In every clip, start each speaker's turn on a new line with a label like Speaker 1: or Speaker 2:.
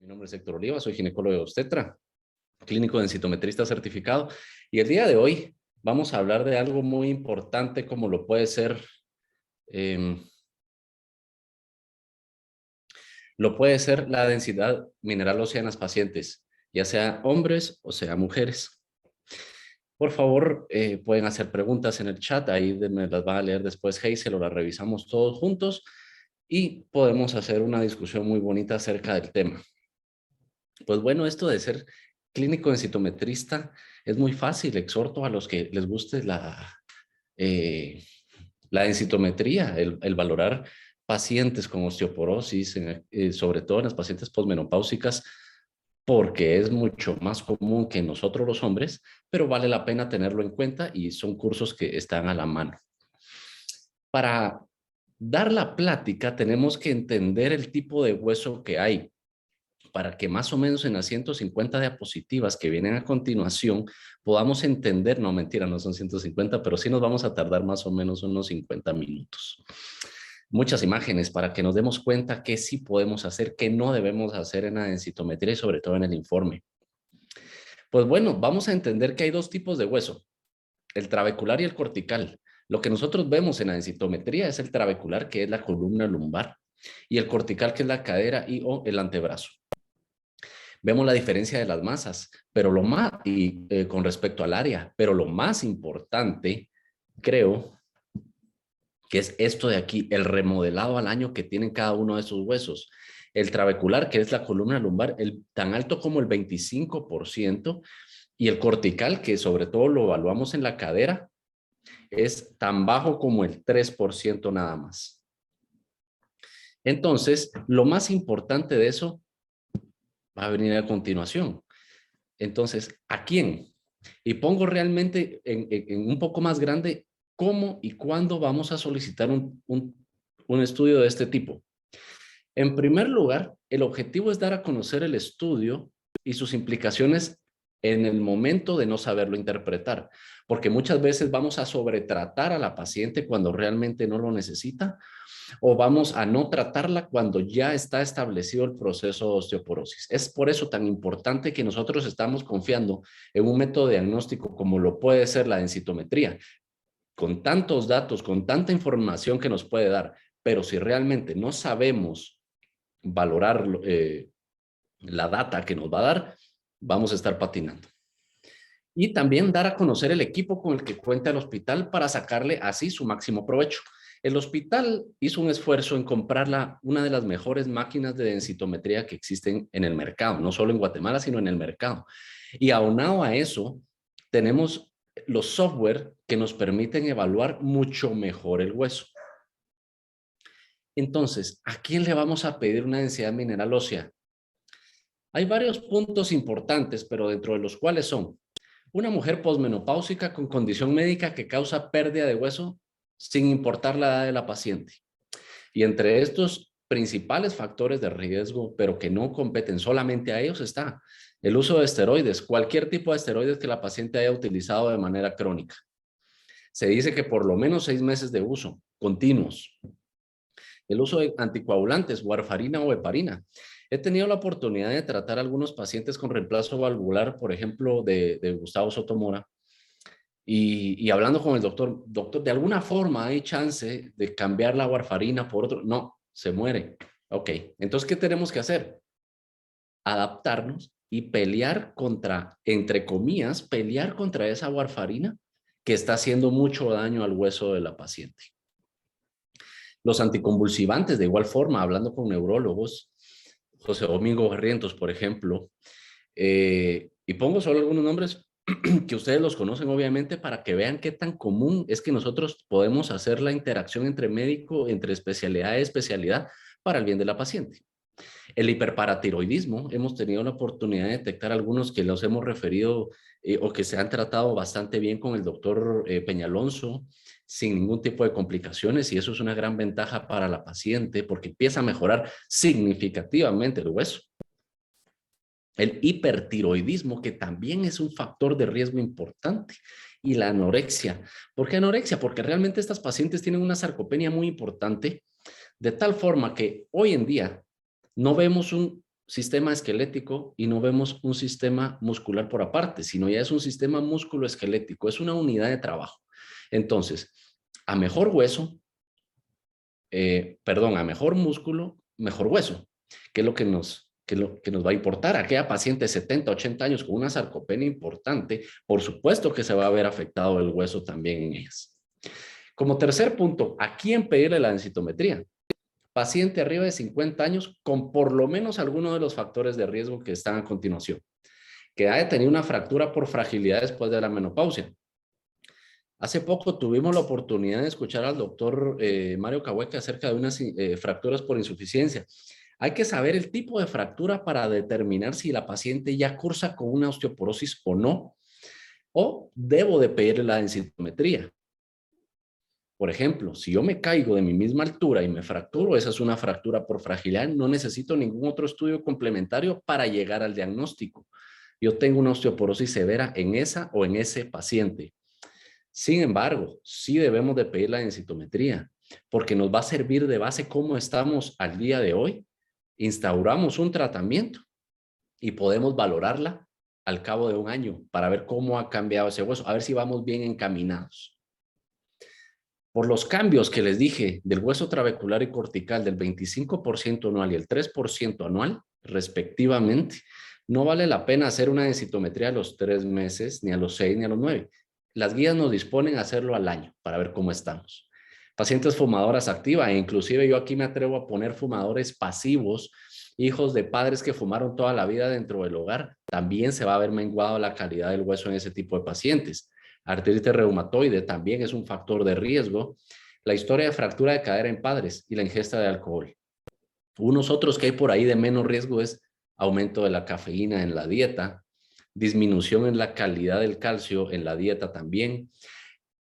Speaker 1: Mi nombre es Héctor Oliva, soy ginecólogo y obstetra, clínico densitometrista certificado, y el día de hoy vamos a hablar de algo muy importante como lo puede ser, em, la densidad mineral ósea en las pacientes, ya sea hombres o sea mujeres. Por favor, pueden hacer preguntas en el chat, ahí me las va a leer después Hazel o las revisamos todos juntos y podemos hacer una discusión muy bonita acerca del tema. Pues bueno, esto de ser clínico densitometrista es muy fácil. Exhorto a los que les guste la densitometría, el valorar pacientes con osteoporosis, sobre todo en las pacientes posmenopáusicas, porque es mucho más común que en nosotros los hombres, pero vale la pena tenerlo en cuenta y son cursos que están a la mano. Para dar la plática tenemos que entender el tipo de hueso que hay, para que más o menos en las 150 diapositivas que vienen a continuación podamos entender, no mentira, no son 150, pero sí nos vamos a tardar más o menos unos 50 minutos. Muchas imágenes para que nos demos cuenta qué sí podemos hacer, qué no debemos hacer en la densitometría y sobre todo en el informe. Pues bueno, vamos a entender que hay dos tipos de hueso, el trabecular y el cortical. Lo que nosotros vemos en la densitometría es el trabecular, que es la columna lumbar, y el cortical, que es la cadera y o el antebrazo. Vemos la diferencia de las masas, pero con respecto al área, pero lo más importante, creo, que es esto de aquí, el remodelado al año que tienen cada uno de esos huesos. El trabecular, que es la columna lumbar, tan alto como el 25%, y el cortical, que sobre todo lo evaluamos en la cadera, es tan bajo como el 3% nada más. Entonces, lo más importante de eso va a venir a continuación. Entonces, ¿a quién? Y pongo realmente en un poco más grande cómo y cuándo vamos a solicitar un estudio de este tipo. En primer lugar, el objetivo es dar a conocer el estudio y sus implicaciones en el momento de no saberlo interpretar, porque muchas veces vamos a sobretratar a la paciente cuando realmente no lo necesita, o vamos a no tratarla cuando ya está establecido el proceso de osteoporosis. Es por eso tan importante que nosotros estamos confiando en un método diagnóstico como lo puede ser la densitometría, con tantos datos, con tanta información que nos puede dar, pero si realmente no sabemos valorar la data que nos va a dar, vamos a estar patinando. Y también dar a conocer el equipo con el que cuenta el hospital para sacarle así su máximo provecho. El hospital hizo un esfuerzo en comprar una de las mejores máquinas de densitometría que existen en el mercado, no solo en Guatemala, sino en el mercado. Y aunado a eso, tenemos los software que nos permiten evaluar mucho mejor el hueso. Entonces, ¿a quién le vamos a pedir una densidad mineral ósea? Hay varios puntos importantes, pero dentro de los cuales son una mujer posmenopáusica con condición médica que causa pérdida de hueso sin importar la edad de la paciente. Y entre estos principales factores de riesgo, pero que no competen solamente a ellos, está el uso de esteroides, cualquier tipo de esteroides que la paciente haya utilizado de manera crónica. Se dice que por lo menos 6 meses de uso continuos. El uso de anticoagulantes, warfarina o heparina. He tenido la oportunidad de tratar a algunos pacientes con reemplazo valvular, por ejemplo, de Gustavo Sotomora, y hablando con el doctor, ¿de alguna forma hay chance de cambiar la warfarina por otro? No, se muere. Ok, entonces, ¿qué tenemos que hacer? Adaptarnos y pelear contra, entre comillas, pelear contra esa warfarina que está haciendo mucho daño al hueso de la paciente. Los anticonvulsivantes, de igual forma, hablando con neurólogos, José Domingo Barrientos, por ejemplo, y pongo solo algunos nombres que ustedes los conocen obviamente para que vean qué tan común es que nosotros podemos hacer la interacción entre médico, entre especialidad y especialidad para el bien de la paciente. El hiperparatiroidismo, hemos tenido la oportunidad de detectar algunos que los hemos referido o que se han tratado bastante bien con el doctor Peñalonso, sin ningún tipo de complicaciones, y eso es una gran ventaja para la paciente porque empieza a mejorar significativamente el hueso. El hipertiroidismo, que también es un factor de riesgo importante, y la anorexia. ¿Por qué anorexia? Porque realmente estas pacientes tienen una sarcopenia muy importante, de tal forma que hoy en día no vemos sistema esquelético y no vemos un sistema muscular por aparte, sino ya es un sistema músculo-esquelético, es una unidad de trabajo. Entonces, a mejor hueso, a mejor músculo, mejor hueso, que es lo que nos va a importar. Aquella paciente de 70, 80 años con una sarcopenia importante, por supuesto que se va a ver afectado el hueso también en ellas. Como tercer punto, ¿a quién pedirle la densitometría? Paciente arriba de 50 años con por lo menos alguno de los factores de riesgo que están a continuación. Que haya tenido una fractura por fragilidad después de la menopausia. Hace poco tuvimos la oportunidad de escuchar al doctor Mario Cahueca acerca de unas fracturas por insuficiencia. Hay que saber el tipo de fractura para determinar si la paciente ya cursa con una osteoporosis o no, o debo de pedirle la densitometría. Por ejemplo, si yo me caigo de mi misma altura y me fracturo, esa es una fractura por fragilidad, no necesito ningún otro estudio complementario para llegar al diagnóstico. Yo tengo una osteoporosis severa en esa o en ese paciente. Sin embargo, sí debemos de pedir la densitometría, porque nos va a servir de base cómo estamos al día de hoy. Instauramos un tratamiento y podemos valorarla al cabo de un año para ver cómo ha cambiado ese hueso, a ver si vamos bien encaminados. Por los cambios que les dije del hueso trabecular y cortical del 25% anual y el 3% anual, respectivamente, no vale la pena hacer una densitometría a los 3 meses, ni a los 6, ni a los 9. Las guías nos disponen a hacerlo al año para ver cómo estamos. Pacientes fumadoras activas, e inclusive yo aquí me atrevo a poner fumadores pasivos, hijos de padres que fumaron toda la vida dentro del hogar, también se va a ver menguado la calidad del hueso en ese tipo de pacientes. Artritis reumatoide también es un factor de riesgo. La historia de fractura de cadera en padres y la ingesta de alcohol. Unos otros que hay por ahí de menos riesgo es aumento de la cafeína en la dieta, disminución en la calidad del calcio en la dieta también.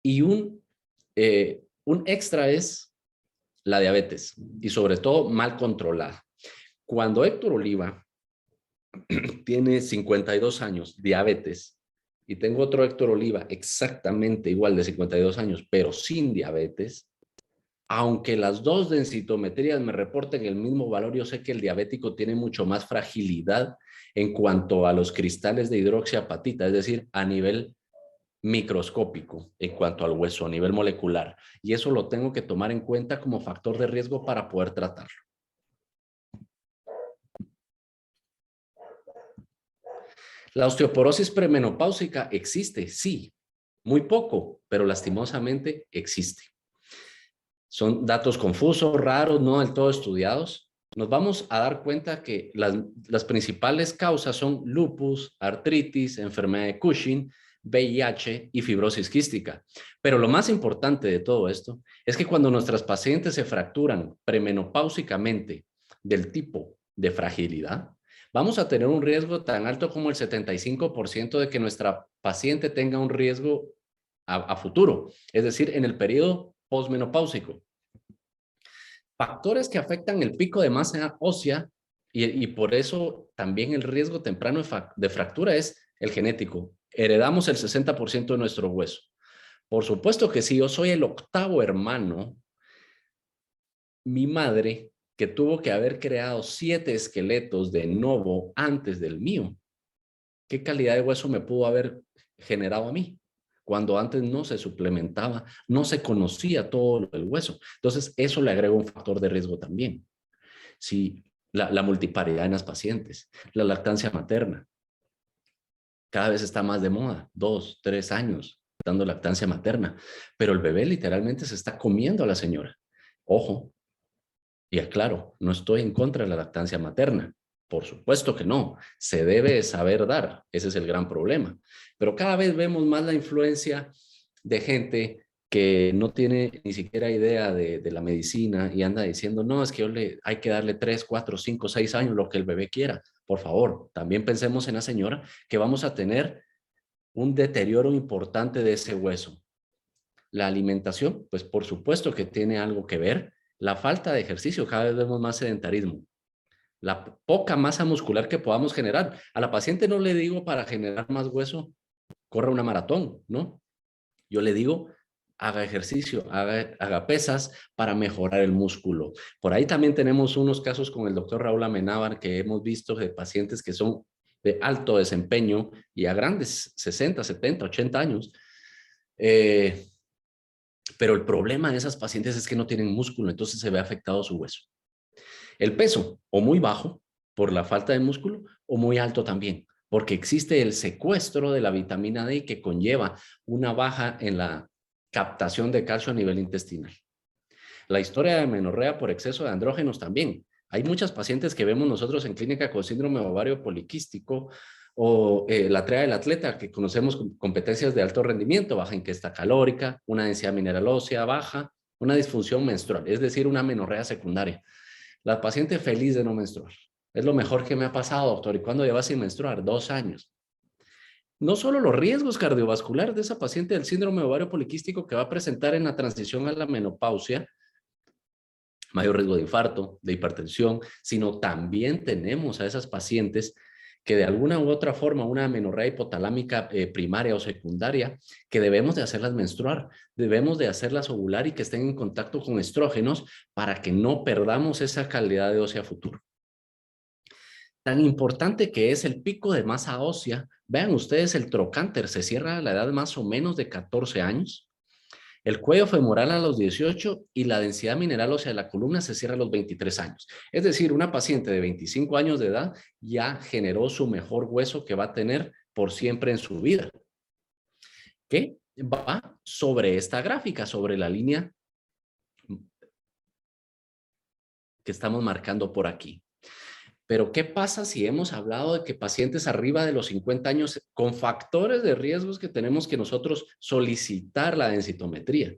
Speaker 1: Y un extra es la diabetes y sobre todo mal controlada. Cuando Héctor Oliva tiene 52 años, diabetes, y tengo otro Héctor Oliva exactamente igual de 52 años, pero sin diabetes, aunque las dos densitometrías me reporten el mismo valor, yo sé que el diabético tiene mucho más fragilidad en cuanto a los cristales de hidroxiapatita, es decir, a nivel microscópico, en cuanto al hueso, a nivel molecular. Y eso lo tengo que tomar en cuenta como factor de riesgo para poder tratarlo. La osteoporosis premenopáusica existe, sí, muy poco, pero lastimosamente existe. Son datos confusos, raros, no del todo estudiados. Nos vamos a dar cuenta que las principales causas son lupus, artritis, enfermedad de Cushing, VIH y fibrosis quística. Pero lo más importante de todo esto es que cuando nuestras pacientes se fracturan premenopáusicamente del tipo de fragilidad, vamos a tener un riesgo tan alto como el 75% de que nuestra paciente tenga un riesgo a futuro, es decir, en el periodo posmenopáusico. Factores que afectan el pico de masa ósea y por eso también el riesgo temprano de fractura es el genético. Heredamos el 60% de nuestro hueso. Por supuesto que si yo soy el octavo hermano, mi madre, que tuvo que haber creado 7 esqueletos de novo antes del mío, ¿qué calidad de hueso me pudo haber generado a mí? Cuando antes no se suplementaba, no se conocía todo el hueso. Entonces, eso le agrega un factor de riesgo también. Si la multiparidad en las pacientes, la lactancia materna, cada vez está más de moda, 2, 3 años dando lactancia materna, pero el bebé literalmente se está comiendo a la señora. Ojo, y aclaro, no estoy en contra de la lactancia materna. Por supuesto que no, se debe saber dar, ese es el gran problema. Pero cada vez vemos más la influencia de gente que no tiene ni siquiera idea de la medicina y anda diciendo, no, es que hay que darle 3, 4, 5, 6 años lo que el bebé quiera. Por favor, también pensemos en la señora que vamos a tener un deterioro importante de ese hueso. La alimentación, pues por supuesto que tiene algo que ver. La falta de ejercicio, cada vez vemos más sedentarismo. La poca masa muscular que podamos generar. A la paciente no le digo para generar más hueso, corra una maratón, ¿no? Yo le digo, haga ejercicio, haga pesas para mejorar el músculo. Por ahí también tenemos unos casos con el doctor Raúl Amenábar que hemos visto de pacientes que son de alto desempeño y a grandes 60, 70, 80 años. Pero el problema de esas pacientes es que no tienen músculo, entonces se ve afectado su hueso. El peso, o muy bajo por la falta de músculo, o muy alto también, porque existe el secuestro de la vitamina D que conlleva una baja en la captación de calcio a nivel intestinal. La historia de amenorrea por exceso de andrógenos también. Hay muchas pacientes que vemos nosotros en clínica con síndrome ovario poliquístico o la tarea del atleta, que conocemos con competencias de alto rendimiento, baja ingesta calórica, una densidad mineral ósea baja, una disfunción menstrual, es decir, una amenorrea secundaria. La paciente feliz de no menstruar. Es lo mejor que me ha pasado, doctor. ¿Y cuándo lleva sin menstruar? 2 años. No solo los riesgos cardiovasculares de esa paciente del síndrome ovario poliquístico que va a presentar en la transición a la menopausia, mayor riesgo de infarto, de hipertensión, sino también tenemos a esas pacientes que de alguna u otra forma, una amenorrea hipotalámica primaria o secundaria, que debemos de hacerlas menstruar, debemos de hacerlas ovular y que estén en contacto con estrógenos para que no perdamos esa calidad de ósea futuro. Tan importante que es el pico de masa ósea. Vean ustedes, el trocánter se cierra a la edad más o menos de 14 años. El cuello femoral a los 18 y la densidad mineral ósea de la columna se cierra a los 23 años. Es decir, una paciente de 25 años de edad ya generó su mejor hueso que va a tener por siempre en su vida. ¿Qué? Va sobre esta gráfica, sobre la línea que estamos marcando por aquí. Pero ¿qué pasa si hemos hablado de que pacientes arriba de los 50 años con factores de riesgos que tenemos que nosotros solicitar la densitometría?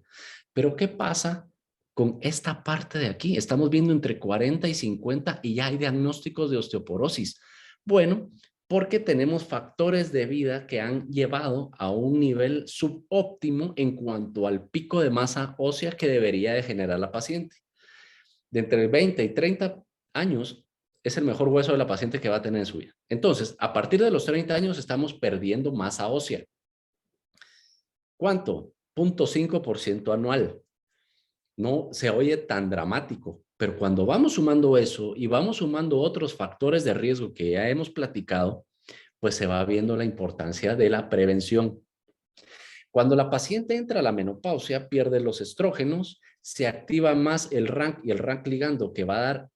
Speaker 1: Pero ¿qué pasa con esta parte de aquí? Estamos viendo entre 40 y 50 y ya hay diagnósticos de osteoporosis. Bueno, porque tenemos factores de vida que han llevado a un nivel subóptimo en cuanto al pico de masa ósea que debería de generar la paciente. De entre 20 y 30 años es el mejor hueso de la paciente que va a tener en su vida. Entonces, a partir de los 30 años estamos perdiendo masa ósea. ¿Cuánto? 0.5% anual. No se oye tan dramático, pero cuando vamos sumando eso y vamos sumando otros factores de riesgo que ya hemos platicado, pues se va viendo la importancia de la prevención. Cuando la paciente entra a la menopausia, pierde los estrógenos, se activa más el RANK y el RANK ligando que va a dar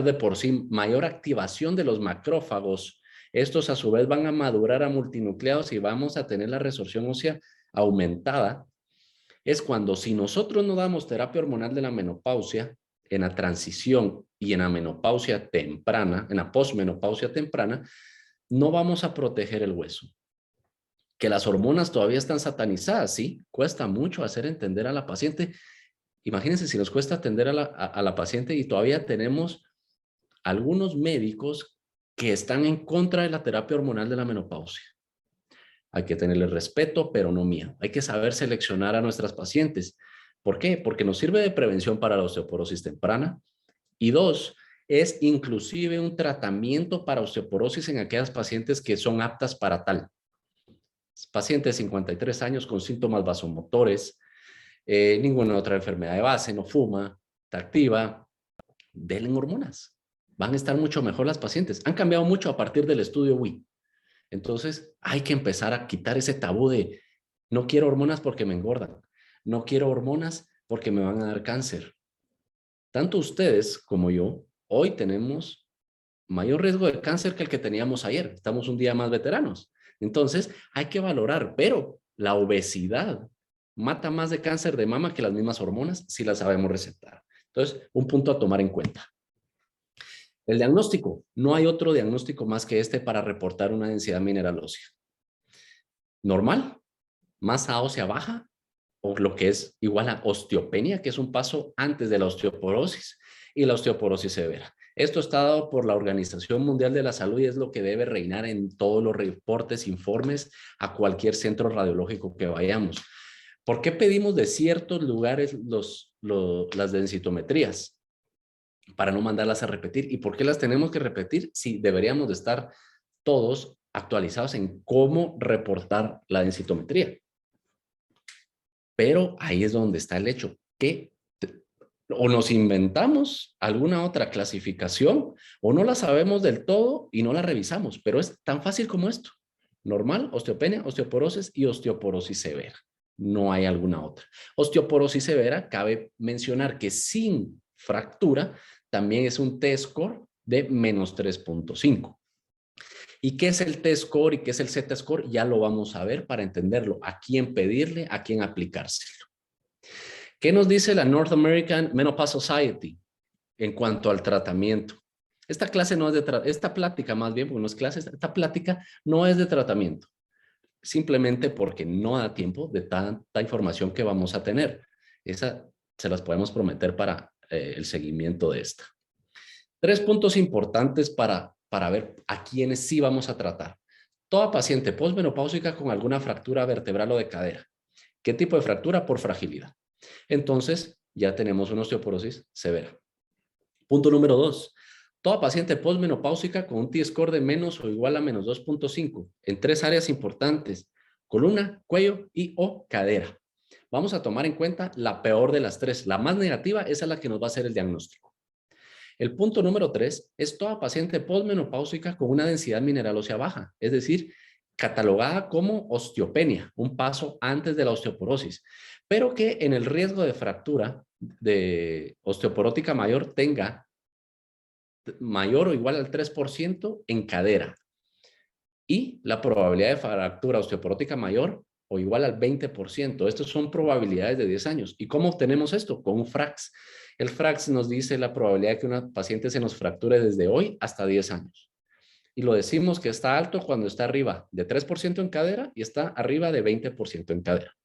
Speaker 1: de por sí mayor activación de los macrófagos. Estos a su vez van a madurar a multinucleados y vamos a tener la resorción ósea aumentada. Es cuando si nosotros no damos terapia hormonal de la menopausia, en la transición y en la menopausia temprana, en la posmenopausia temprana, no vamos a proteger el hueso. Que las hormonas todavía están satanizadas, sí, cuesta mucho hacer entender a la paciente. Imagínense si nos cuesta atender a la paciente y todavía tenemos algunos médicos que están en contra de la terapia hormonal de la menopausia. Hay que tenerle respeto, pero no miedo. Hay que saber seleccionar a nuestras pacientes. ¿Por qué? Porque nos sirve de prevención para la osteoporosis temprana. Y dos, es inclusive un tratamiento para osteoporosis en aquellas pacientes que son aptas para tal. Pacientes de 53 años con síntomas vasomotores, ninguna otra enfermedad de base, no fuma, está activa, denle hormonas. Van a estar mucho mejor las pacientes. Han cambiado mucho a partir del estudio WI. Entonces, hay que empezar a quitar ese tabú de no quiero hormonas porque me engordan. No quiero hormonas porque me van a dar cáncer. Tanto ustedes como yo, hoy tenemos mayor riesgo de cáncer que el que teníamos ayer. Estamos un día más veteranos. Entonces, hay que valorar, pero la obesidad mata más de cáncer de mama que las mismas hormonas si las sabemos recetar. Entonces, un punto a tomar en cuenta. El diagnóstico. No hay otro diagnóstico más que este para reportar una densidad mineral ósea. Normal, masa ósea baja, o lo que es igual a osteopenia, que es un paso antes de la osteoporosis y la osteoporosis severa. Esto está dado por la Organización Mundial de la Salud y es lo que debe reinar en todos los reportes, informes a cualquier centro radiológico que vayamos. ¿Por qué pedimos de ciertos lugares las densitometrías? Para no mandarlas a repetir. ¿Y por qué las tenemos que repetir? Si deberíamos de estar todos actualizados en cómo reportar la densitometría. Pero ahí es donde está el hecho, que o nos inventamos alguna otra clasificación o no la sabemos del todo y no la revisamos, pero es tan fácil como esto. Normal, osteopenia, osteoporosis y osteoporosis severa. No hay alguna otra. Osteoporosis severa, cabe mencionar que sin fractura también es un T-score de menos 3.5. ¿Y qué es el T-score y qué es el Z-score? Ya lo vamos a ver para entenderlo. A quién pedirle, a quién aplicárselo. ¿Qué nos dice la North American Menopause Society en cuanto al tratamiento? Esta clase no es de esta plática más bien, porque no es clase, esta plática no es de tratamiento, simplemente porque no da tiempo de tanta información que vamos a tener. Esa se las podemos prometer para el seguimiento de esta. 3 puntos importantes para ver a quiénes sí vamos a tratar. Toda paciente postmenopáusica con alguna fractura vertebral o de cadera. ¿Qué tipo de fractura? Por fragilidad. Entonces, ya tenemos una osteoporosis severa. Punto número 2. Toda paciente postmenopáusica con un T-score de menos o igual a menos 2.5 en 3 áreas importantes: columna, cuello y o cadera. Vamos a tomar en cuenta la peor de las 3. La más negativa es la que nos va a hacer el diagnóstico. El punto número 3 es toda paciente postmenopáusica con una densidad mineral ósea baja, es decir, catalogada como osteopenia, un paso antes de la osteoporosis, pero que en el riesgo de fractura de osteoporótica mayor tenga mayor o igual al 3% en cadera y la probabilidad de fractura osteoporótica mayor o igual al 20%. Estas son probabilidades de 10 años. ¿Y cómo obtenemos esto? Con un FRAX. El FRAX nos dice la probabilidad de que una paciente se nos fracture desde hoy hasta 10 años. Y lo decimos que está alto cuando está arriba de 3% en cadera y está arriba de 20% en cadera.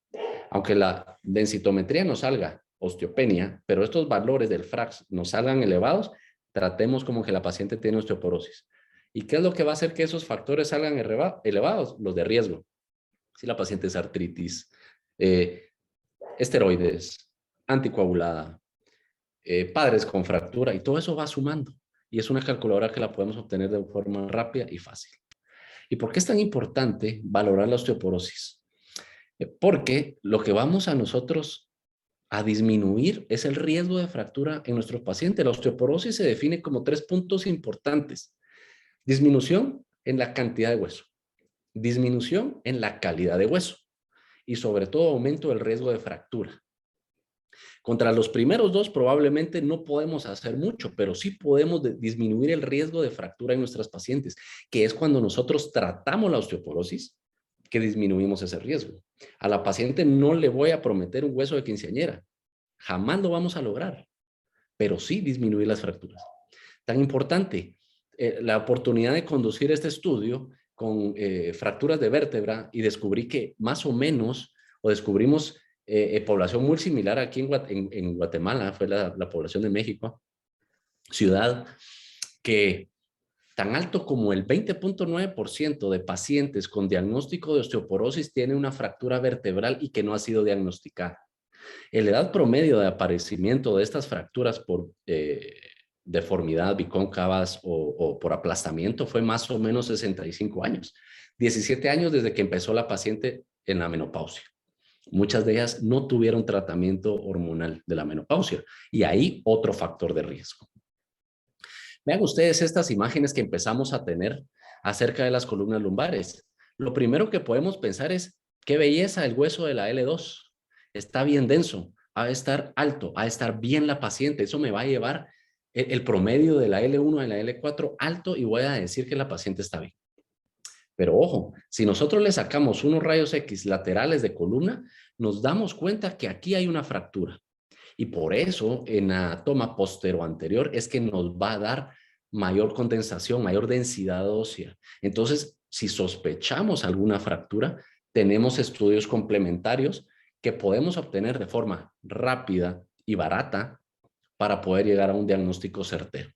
Speaker 1: Aunque la densitometría nos salga osteopenia, pero estos valores del FRAX nos salgan elevados, tratemos como que la paciente tiene osteoporosis. ¿Y qué es lo que va a hacer que esos factores salgan elevados? Los de riesgo. Si la paciente es artritis, esteroides, anticoagulada, padres con fractura, y todo eso va sumando. Y es una calculadora que la podemos obtener de forma rápida y fácil. ¿Y por qué es tan importante valorar la osteoporosis? Porque lo que vamos a nosotros a disminuir es el riesgo de fractura en nuestros pacientes. La osteoporosis se define como 3 puntos importantes. Disminución en la cantidad de hueso, disminución en la calidad de hueso y sobre todo aumento del riesgo de fractura. Contra los primeros dos probablemente no podemos hacer mucho, pero sí podemos disminuir el riesgo de fractura en nuestras pacientes, que es cuando nosotros tratamos la osteoporosis, que disminuimos ese riesgo. A la paciente no le voy a prometer un hueso de quinceañera, jamás lo vamos a lograr, pero sí disminuir las fracturas. Tan importante, la oportunidad de conducir este estudio con fracturas de vértebra y descubrí que más o menos, o descubrimos población muy similar aquí en Guatemala, fue la población de México, ciudad, que tan alto como el 20.9% de pacientes con diagnóstico de osteoporosis tiene una fractura vertebral y que no ha sido diagnosticada. La edad promedio de aparecimiento de estas fracturas por deformidad bicóncavas o por aplastamiento fue más o menos 65 años. 17 años desde que empezó la paciente en la menopausia. Muchas de ellas no tuvieron tratamiento hormonal de la menopausia y ahí otro factor de riesgo. Vean ustedes estas imágenes que empezamos a tener acerca de las columnas lumbares. Lo primero que podemos pensar es, qué belleza el hueso de la L2. Está bien denso, ha de estar alto, ha de estar bien la paciente. Eso me va a llevar el promedio de la L1 a la L4 alto y voy a decir que la paciente está bien. Pero ojo, si nosotros le sacamos unos rayos X laterales de columna, nos damos cuenta que aquí hay una fractura. Y por eso en la toma postero-anterior es que nos va a dar mayor condensación, mayor densidad ósea. Entonces, si sospechamos alguna fractura, tenemos estudios complementarios que podemos obtener de forma rápida y barata para poder llegar a un diagnóstico certero.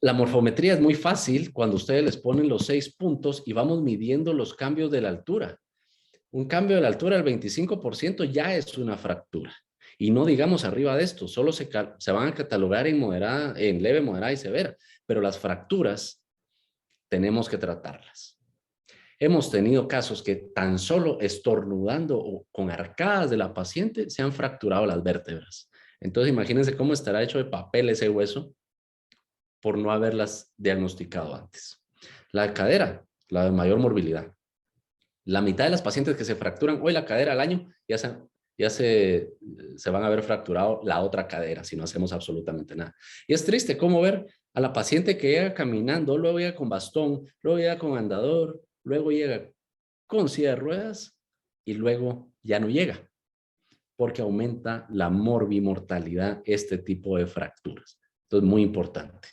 Speaker 1: La morfometría es muy fácil cuando ustedes les ponen los 6 puntos y vamos midiendo los cambios de la altura. Un cambio de la altura del 25% ya es una fractura. Y no digamos arriba de esto, solo se van a catalogar en leve, moderada y severa. Pero las fracturas tenemos que tratarlas. Hemos tenido casos que tan solo estornudando o con arcadas de la paciente se han fracturado las vértebras. Entonces imagínense cómo estará hecho de papel ese hueso por no haberlas diagnosticado antes. La cadera, la de mayor morbilidad. La mitad de las pacientes que se fracturan hoy la cadera al año se van a haber fracturado la otra cadera si no hacemos absolutamente nada. Y es triste cómo ver a la paciente que llega caminando, luego llega con bastón, luego llega con andador, luego llega con silla de ruedas y luego ya no llega porque aumenta la morbimortalidad este tipo de fracturas. Entonces, muy importante.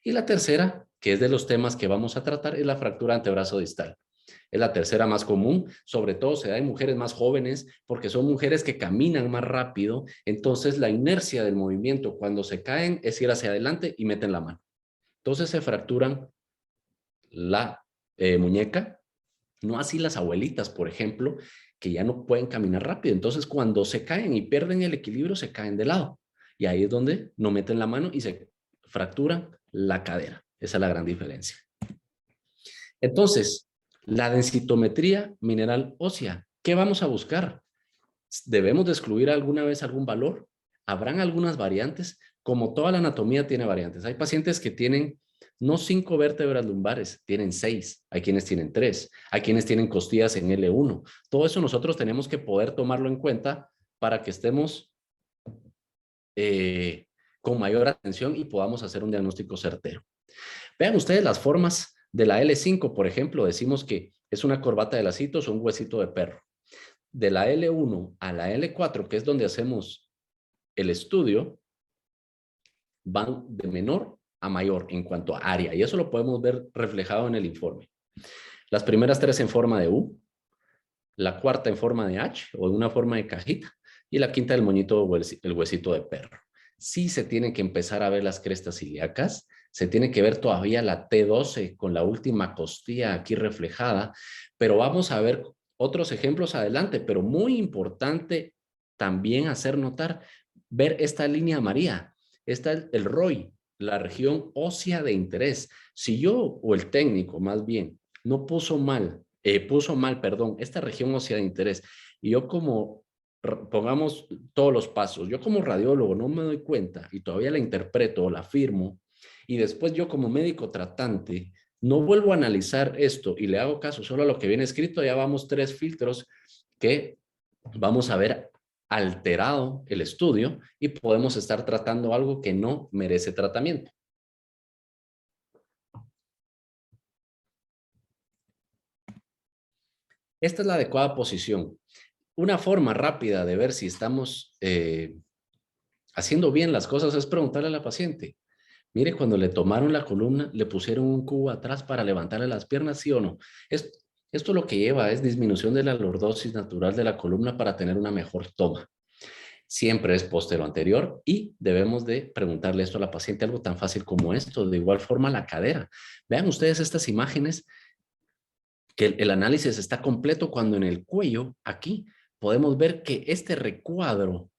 Speaker 1: Y la tercera, que es de los temas que vamos a tratar, es la fractura antebrazo distal. Es la tercera más común, sobre todo se da en mujeres más jóvenes, porque son mujeres que caminan más rápido, entonces la inercia del movimiento cuando se caen es ir hacia adelante y meten la mano. Entonces se fracturan la muñeca, no así las abuelitas, por ejemplo, que ya no pueden caminar rápido. Entonces cuando se caen y pierden el equilibrio, se caen de lado. Y ahí es donde no meten la mano y se fracturan la cadera. Esa es la gran diferencia. Entonces, la densitometría mineral ósea, ¿qué vamos a buscar? ¿Debemos de excluir alguna vez algún valor? ¿Habrán algunas variantes? Como toda la anatomía tiene variantes. Hay pacientes que tienen no 5 vértebras lumbares, tienen 6. Hay quienes tienen 3. Hay quienes tienen costillas en L1. Todo eso nosotros tenemos que poder tomarlo en cuenta para que estemos con mayor atención y podamos hacer un diagnóstico certero. Vean ustedes las formas de la L5, por ejemplo, decimos que es una corbata de lacitos o un huesito de perro. De la L1 a la L4, que es donde hacemos el estudio, van de menor a mayor en cuanto a área, y eso lo podemos ver reflejado en el informe. Las primeras 3 en forma de U, la cuarta en forma de H o en una forma de cajita, y la quinta del moñito o el huesito de perro. Sí se tienen que empezar a ver las crestas ilíacas, se tiene que ver todavía la T12 con la última costilla aquí reflejada, pero vamos a ver otros ejemplos adelante, pero muy importante también hacer notar, ver esta línea amarilla, está el ROI, la región ósea de interés. Si yo o el técnico más bien no puso mal, perdón, esta región ósea de interés, y yo como pongamos todos los pasos, yo como radiólogo no me doy cuenta y todavía la interpreto o la firmo, y después yo como médico tratante no vuelvo a analizar esto y le hago caso solo a lo que viene escrito, ya vamos 3 filtros que vamos a ver alterado el estudio y podemos estar tratando algo que no merece tratamiento. Esta es la adecuada posición. Una forma rápida de ver si estamos haciendo bien las cosas es preguntarle a la paciente. Mire, cuando le tomaron la columna, le pusieron un cubo atrás para levantarle las piernas, ¿sí o no? Esto lo que lleva es disminución de la lordosis natural de la columna para tener una mejor toma. Siempre es postero anterior y debemos de preguntarle esto a la paciente, algo tan fácil como esto. De igual forma, la cadera. Vean ustedes estas imágenes que el análisis está completo cuando en el cuello, aquí, podemos ver que este recuadro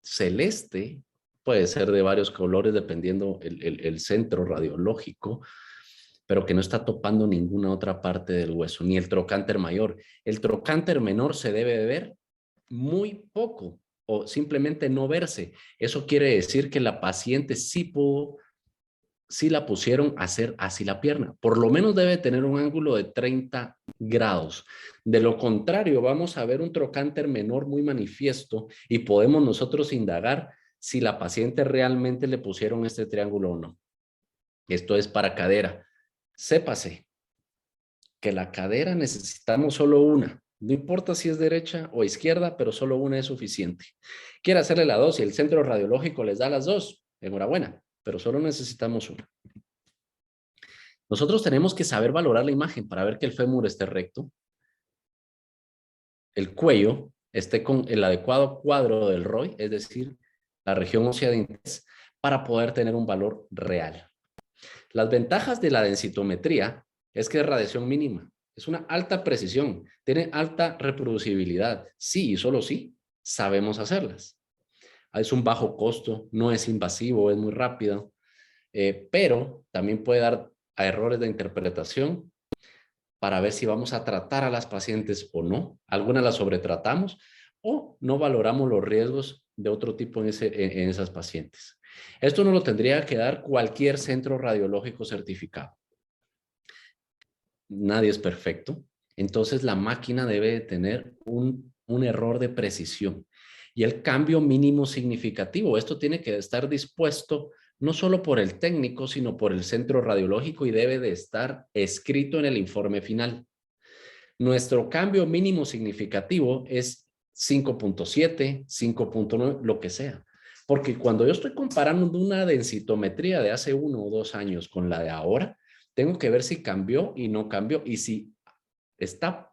Speaker 1: celeste puede ser de varios colores dependiendo el centro radiológico, pero que no está topando ninguna otra parte del hueso, ni el trocánter mayor. El trocánter menor se debe de ver muy poco o simplemente no verse. Eso quiere decir que la paciente sí la pusieron a hacer así la pierna. Por lo menos debe tener un ángulo de 30 grados. De lo contrario, vamos a ver un trocánter menor muy manifiesto y podemos nosotros indagar si la paciente realmente le pusieron este triángulo o no. Esto es para cadera. Sépase que la cadera necesitamos solo una. No importa si es derecha o izquierda, pero solo una es suficiente. Quiere hacerle la 2 y el centro radiológico les da las 2. Enhorabuena, pero solo necesitamos una. Nosotros tenemos que saber valorar la imagen para ver que el fémur esté recto, el cuello esté con el adecuado cuadro del ROI, es decir, la región ósea de interés, para poder tener un valor real. Las ventajas de la densitometría es que es radiación mínima, es una alta precisión, tiene alta reproducibilidad. Sí y solo sí sabemos hacerlas. Es un bajo costo, no es invasivo, es muy rápido, pero también puede dar a errores de interpretación para ver si vamos a tratar a las pacientes o no. Algunas las sobretratamos o no valoramos los riesgos de otro tipo en esas pacientes. Esto no lo tendría que dar cualquier centro radiológico certificado. Nadie es perfecto. Entonces la máquina debe tener un error de precisión. Y el cambio mínimo significativo, esto tiene que estar dispuesto no solo por el técnico, sino por el centro radiológico y debe de estar escrito en el informe final. Nuestro cambio mínimo significativo es 5.7, 5.9, lo que sea. Porque cuando yo estoy comparando una densitometría de hace 1 o 2 años con la de ahora, tengo que ver si cambió y no cambió. Y si está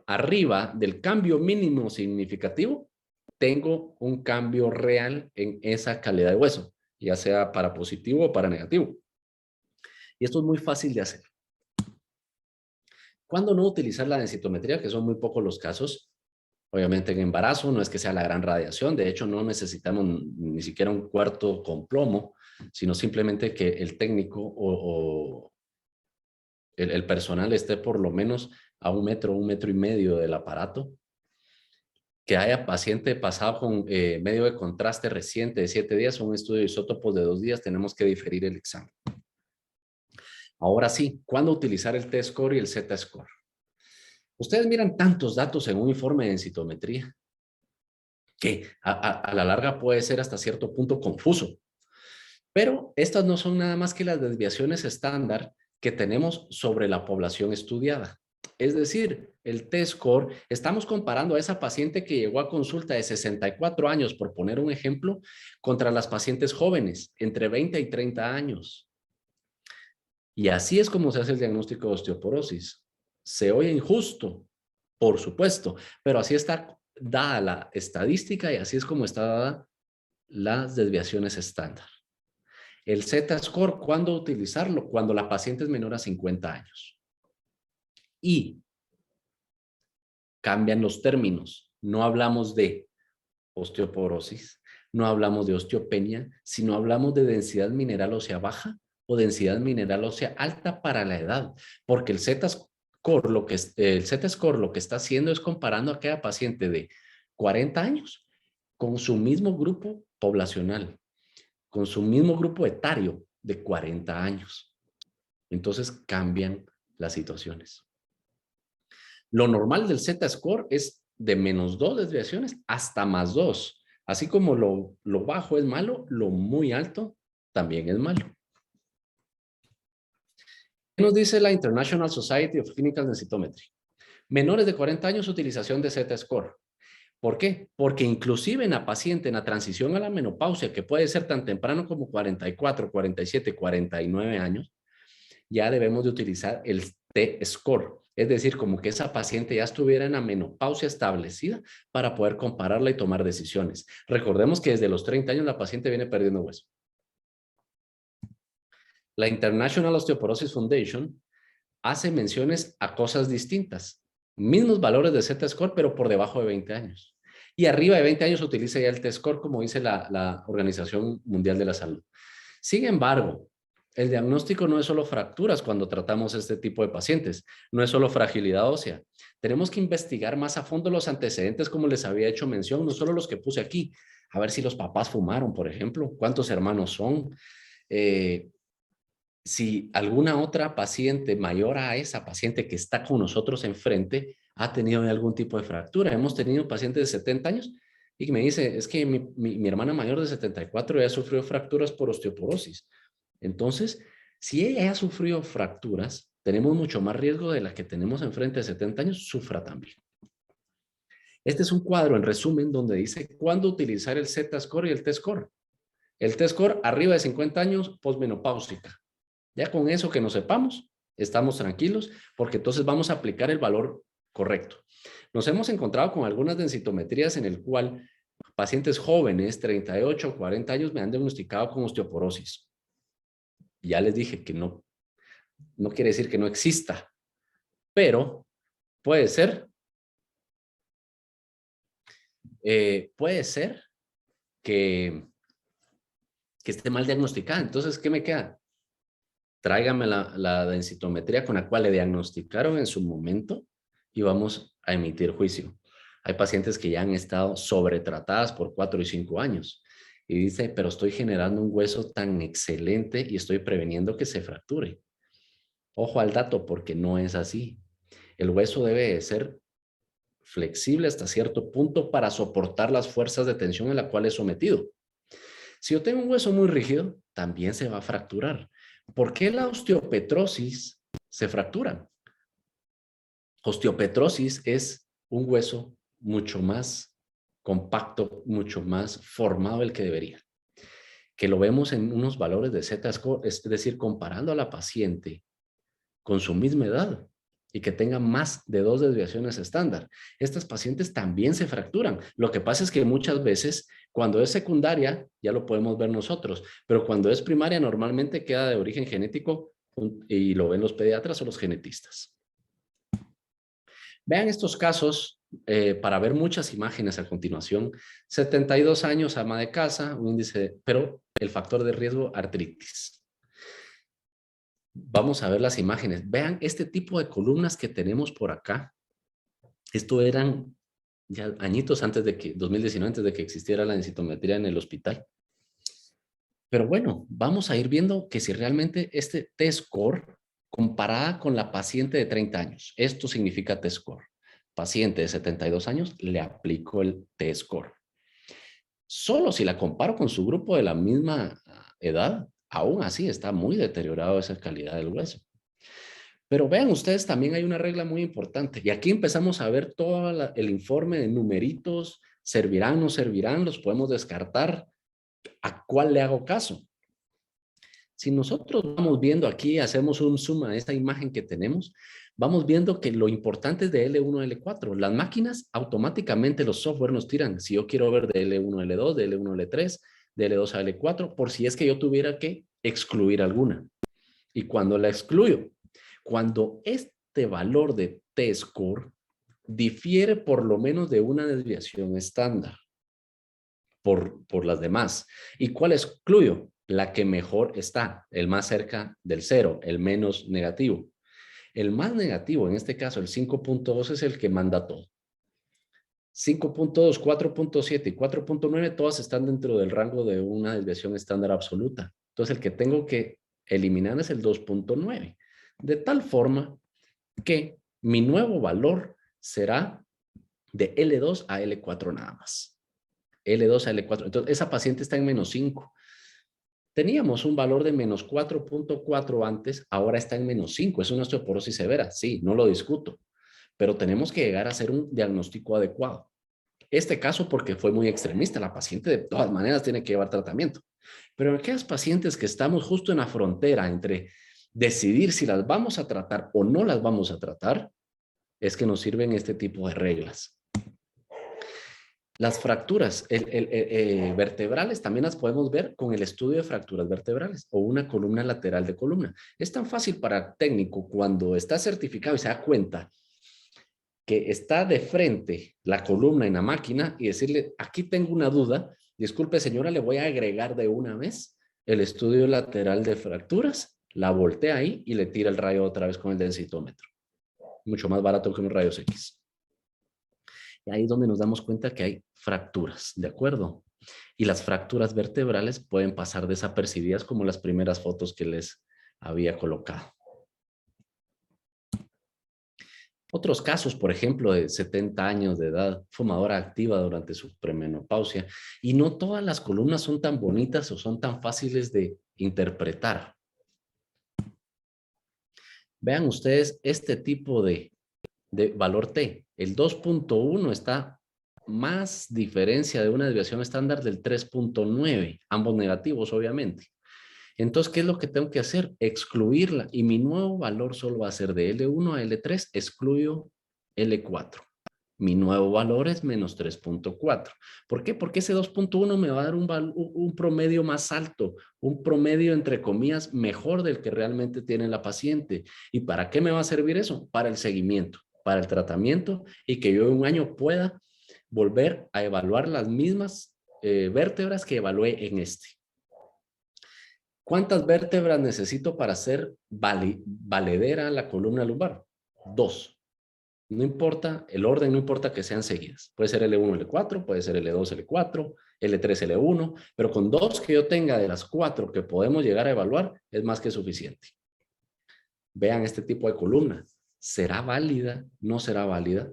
Speaker 1: arriba del cambio mínimo significativo, tengo un cambio real en esa calidad de hueso, ya sea para positivo o para negativo. Y esto es muy fácil de hacer. ¿Cuándo no utilizar la densitometría? Que son muy pocos los casos. Obviamente en embarazo no es que sea la gran radiación. De hecho, no necesitamos ni siquiera un cuarto con plomo, sino simplemente que el técnico o el personal esté por lo menos a 1 metro, 1,5 metros del aparato. Que haya paciente pasado con medio de contraste reciente de 7 días o un estudio de isótopos de 2 días, tenemos que diferir el examen. Ahora sí, ¿cuándo utilizar el T-score y el Z-score? Ustedes miran tantos datos en un informe de densitometría que a la larga puede ser hasta cierto punto confuso. Pero estas no son nada más que las desviaciones estándar que tenemos sobre la población estudiada. Es decir, el T-score, estamos comparando a esa paciente que llegó a consulta de 64 años, por poner un ejemplo, contra las pacientes jóvenes, entre 20 y 30 años. Y así es como se hace el diagnóstico de osteoporosis. Se oye injusto, por supuesto, pero así está dada la estadística y así es como está dada las desviaciones estándar. El Z-score, ¿cuándo utilizarlo? Cuando la paciente es menor a 50 años. Y cambian los términos. No hablamos de osteoporosis, no hablamos de osteopenia, sino hablamos de densidad mineral ósea baja o densidad mineral ósea alta para la edad, porque el Z-score lo que está haciendo es comparando a aquella paciente de 40 años con su mismo grupo poblacional, con su mismo grupo etario de 40 años. Entonces cambian las situaciones. Lo normal del Z-score es de -2 desviaciones hasta +2. Así como lo bajo es malo, lo muy alto también es malo. ¿Qué nos dice la International Society of Clinical Densitometry? Menores de 40 años, utilización de Z-score. ¿Por qué? Porque inclusive en la paciente en la transición a la menopausia, que puede ser tan temprano como 44, 47, 49 años, ya debemos de utilizar el T-score. Es decir, como que esa paciente ya estuviera en la menopausia establecida para poder compararla y tomar decisiones. Recordemos que desde los 30 años la paciente viene perdiendo hueso. La International Osteoporosis Foundation hace menciones a cosas distintas. Mismos valores de Z-score, pero por debajo de 20 años. Y arriba de 20 años utiliza ya el T-score, como dice la Organización Mundial de la Salud. Sin embargo, el diagnóstico no es solo fracturas cuando tratamos este tipo de pacientes, no es solo fragilidad ósea. Tenemos que investigar más a fondo los antecedentes, como les había hecho mención, no solo los que puse aquí. A ver si los papás fumaron, por ejemplo, cuántos hermanos son, si alguna otra paciente mayor a esa paciente que está con nosotros enfrente ha tenido algún tipo de fractura. Hemos tenido pacientes de 70 años y que me dice, es que mi hermana mayor de 74 ya sufrió fracturas por osteoporosis. Entonces, si ella ya sufrió fracturas, tenemos mucho más riesgo de la que tenemos enfrente de 70 años, sufra también. Este es un cuadro, en resumen, donde dice cuándo utilizar el Z-score y el T-score. El T-score arriba de 50 años, posmenopáusica. Ya con eso que nos sepamos, estamos tranquilos, porque entonces vamos a aplicar el valor correcto. Nos hemos encontrado con algunas densitometrías en el cual pacientes jóvenes, 38 o 40 años, me han diagnosticado con osteoporosis. Ya les dije que no quiere decir que no exista, pero puede ser que esté mal diagnosticada. Entonces, ¿qué me queda? tráigame la densitometría con la cual le diagnosticaron en su momento y vamos a emitir juicio. Hay pacientes que ya han estado sobretratadas por 4 y 5 años y dice, pero estoy generando un hueso tan excelente y estoy preveniendo que se fracture. Ojo al dato porque no es así. El hueso debe de ser flexible hasta cierto punto para soportar las fuerzas de tensión a la cual es sometido. Si yo tengo un hueso muy rígido, también se va a fracturar. ¿Por qué la osteopetrosis se fractura? Osteopetrosis es un hueso mucho más compacto, mucho más formado del que debería. Que lo vemos en unos valores de Z-score, es decir, comparando a la paciente con su misma edad y que tenga más de 2 desviaciones estándar. Estas pacientes también se fracturan. Lo que pasa es que muchas veces, cuando es secundaria, ya lo podemos ver nosotros, pero cuando es primaria, normalmente queda de origen genético y lo ven los pediatras o los genetistas. Vean estos casos para ver muchas imágenes a continuación. 72 años, ama de casa, un índice, pero el factor de riesgo, artritis. Vamos a ver las imágenes. Vean este tipo de columnas que tenemos por acá. Esto eran ya añitos antes de que, 2019, antes de que existiera la densitometría en el hospital. Pero bueno, vamos a ir viendo que si realmente este T-score comparada con la paciente de 30 años, esto significa T-score. Paciente de 72 años, le aplico el T-score. Solo si la comparo con su grupo de la misma edad, aún así está muy deteriorado esa calidad del hueso. Pero vean ustedes, también hay una regla muy importante. Y aquí empezamos a ver todo el informe de numeritos, servirán, no servirán, los podemos descartar. ¿A cuál le hago caso? Si nosotros vamos viendo aquí, hacemos un zoom a esta imagen que tenemos, vamos viendo que lo importante es de L1 a L4. Las máquinas automáticamente, los software nos tiran, si yo quiero ver de L1 a L2, de L1 a L3, de L2 a L4, por si es que yo tuviera que excluir alguna. Y cuando la excluyo, cuando este valor de T-score difiere por lo menos de una desviación estándar por las demás. ¿Y cuál excluyo? La que mejor está, el más cerca del cero, el menos negativo. El más negativo, en este caso el 5.2, es el que manda todo. 5.2, 4.7 y 4.9, todas están dentro del rango de una desviación estándar absoluta. Entonces el que tengo que eliminar es el 2.9. De tal forma que mi nuevo valor será de L2 a L4 nada más. L2 a L4. Entonces, esa paciente está en menos 5. Teníamos un valor de menos 4.4 antes, ahora está en menos 5. Es una osteoporosis severa, sí, no lo discuto. Pero tenemos que llegar a hacer un diagnóstico adecuado. Este caso porque fue muy extremista. La paciente de todas maneras tiene que llevar tratamiento. Pero en aquellas pacientes que estamos justo en la frontera entre decidir si las vamos a tratar o no las vamos a tratar, es que nos sirven este tipo de reglas. Las fracturas vertebrales también las podemos ver con el estudio de fracturas vertebrales o una columna lateral de columna. Es tan fácil para el técnico cuando está certificado y se da cuenta que está de frente la columna en la máquina y decirle, aquí tengo una duda, disculpe señora, le voy a agregar de una vez el estudio lateral de fracturas, la voltea ahí y le tira el rayo otra vez con el densitómetro. Mucho más barato que unos rayos X. Y ahí es donde nos damos cuenta que hay fracturas, ¿de acuerdo? Y las fracturas vertebrales pueden pasar desapercibidas como las primeras fotos que les había colocado. Otros casos, por ejemplo, de 70 años de edad, fumadora activa durante su premenopausia, y no todas las columnas son tan bonitas o son tan fáciles de interpretar. Vean ustedes este tipo de valor T. El 2.1 está más diferencia de una desviación estándar del 3.9, ambos negativos obviamente. Entonces, ¿qué es lo que tengo que hacer? Excluirla y mi nuevo valor solo va a ser de L1 a L3, excluyo L4. Mi nuevo valor es menos 3.4. ¿Por qué? Porque ese 2.1 me va a dar un promedio más alto, un promedio entre comillas mejor del que realmente tiene la paciente. ¿Y para qué me va a servir eso? Para el seguimiento, para el tratamiento y que yo en un año pueda volver a evaluar las mismas vértebras que evalué en este. ¿Cuántas vértebras necesito para hacer valedera la columna lumbar? 2. No importa el orden, no importa que sean seguidas. Puede ser L1, L4, puede ser L2, L4, L3, L1, pero con 2 que yo tenga de las 4 que podemos llegar a evaluar es más que suficiente. Vean este tipo de columna. ¿Será válida? ¿No será válida?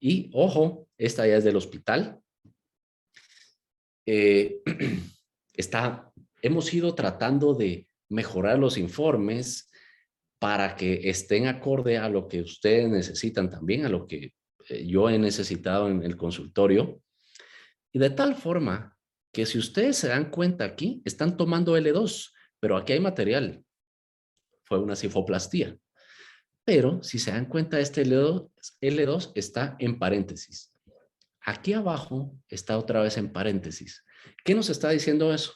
Speaker 1: Y ojo, esta ya es del hospital. Hemos ido tratando de mejorar los informes para que estén acorde a lo que ustedes necesitan también, a lo que yo he necesitado en el consultorio. Y de tal forma que si ustedes se dan cuenta aquí, están tomando L2, pero aquí hay material. Fue una cifoplastía. Pero si se dan cuenta, este L2 está en paréntesis. Aquí abajo está otra vez en paréntesis. ¿Qué nos está diciendo eso?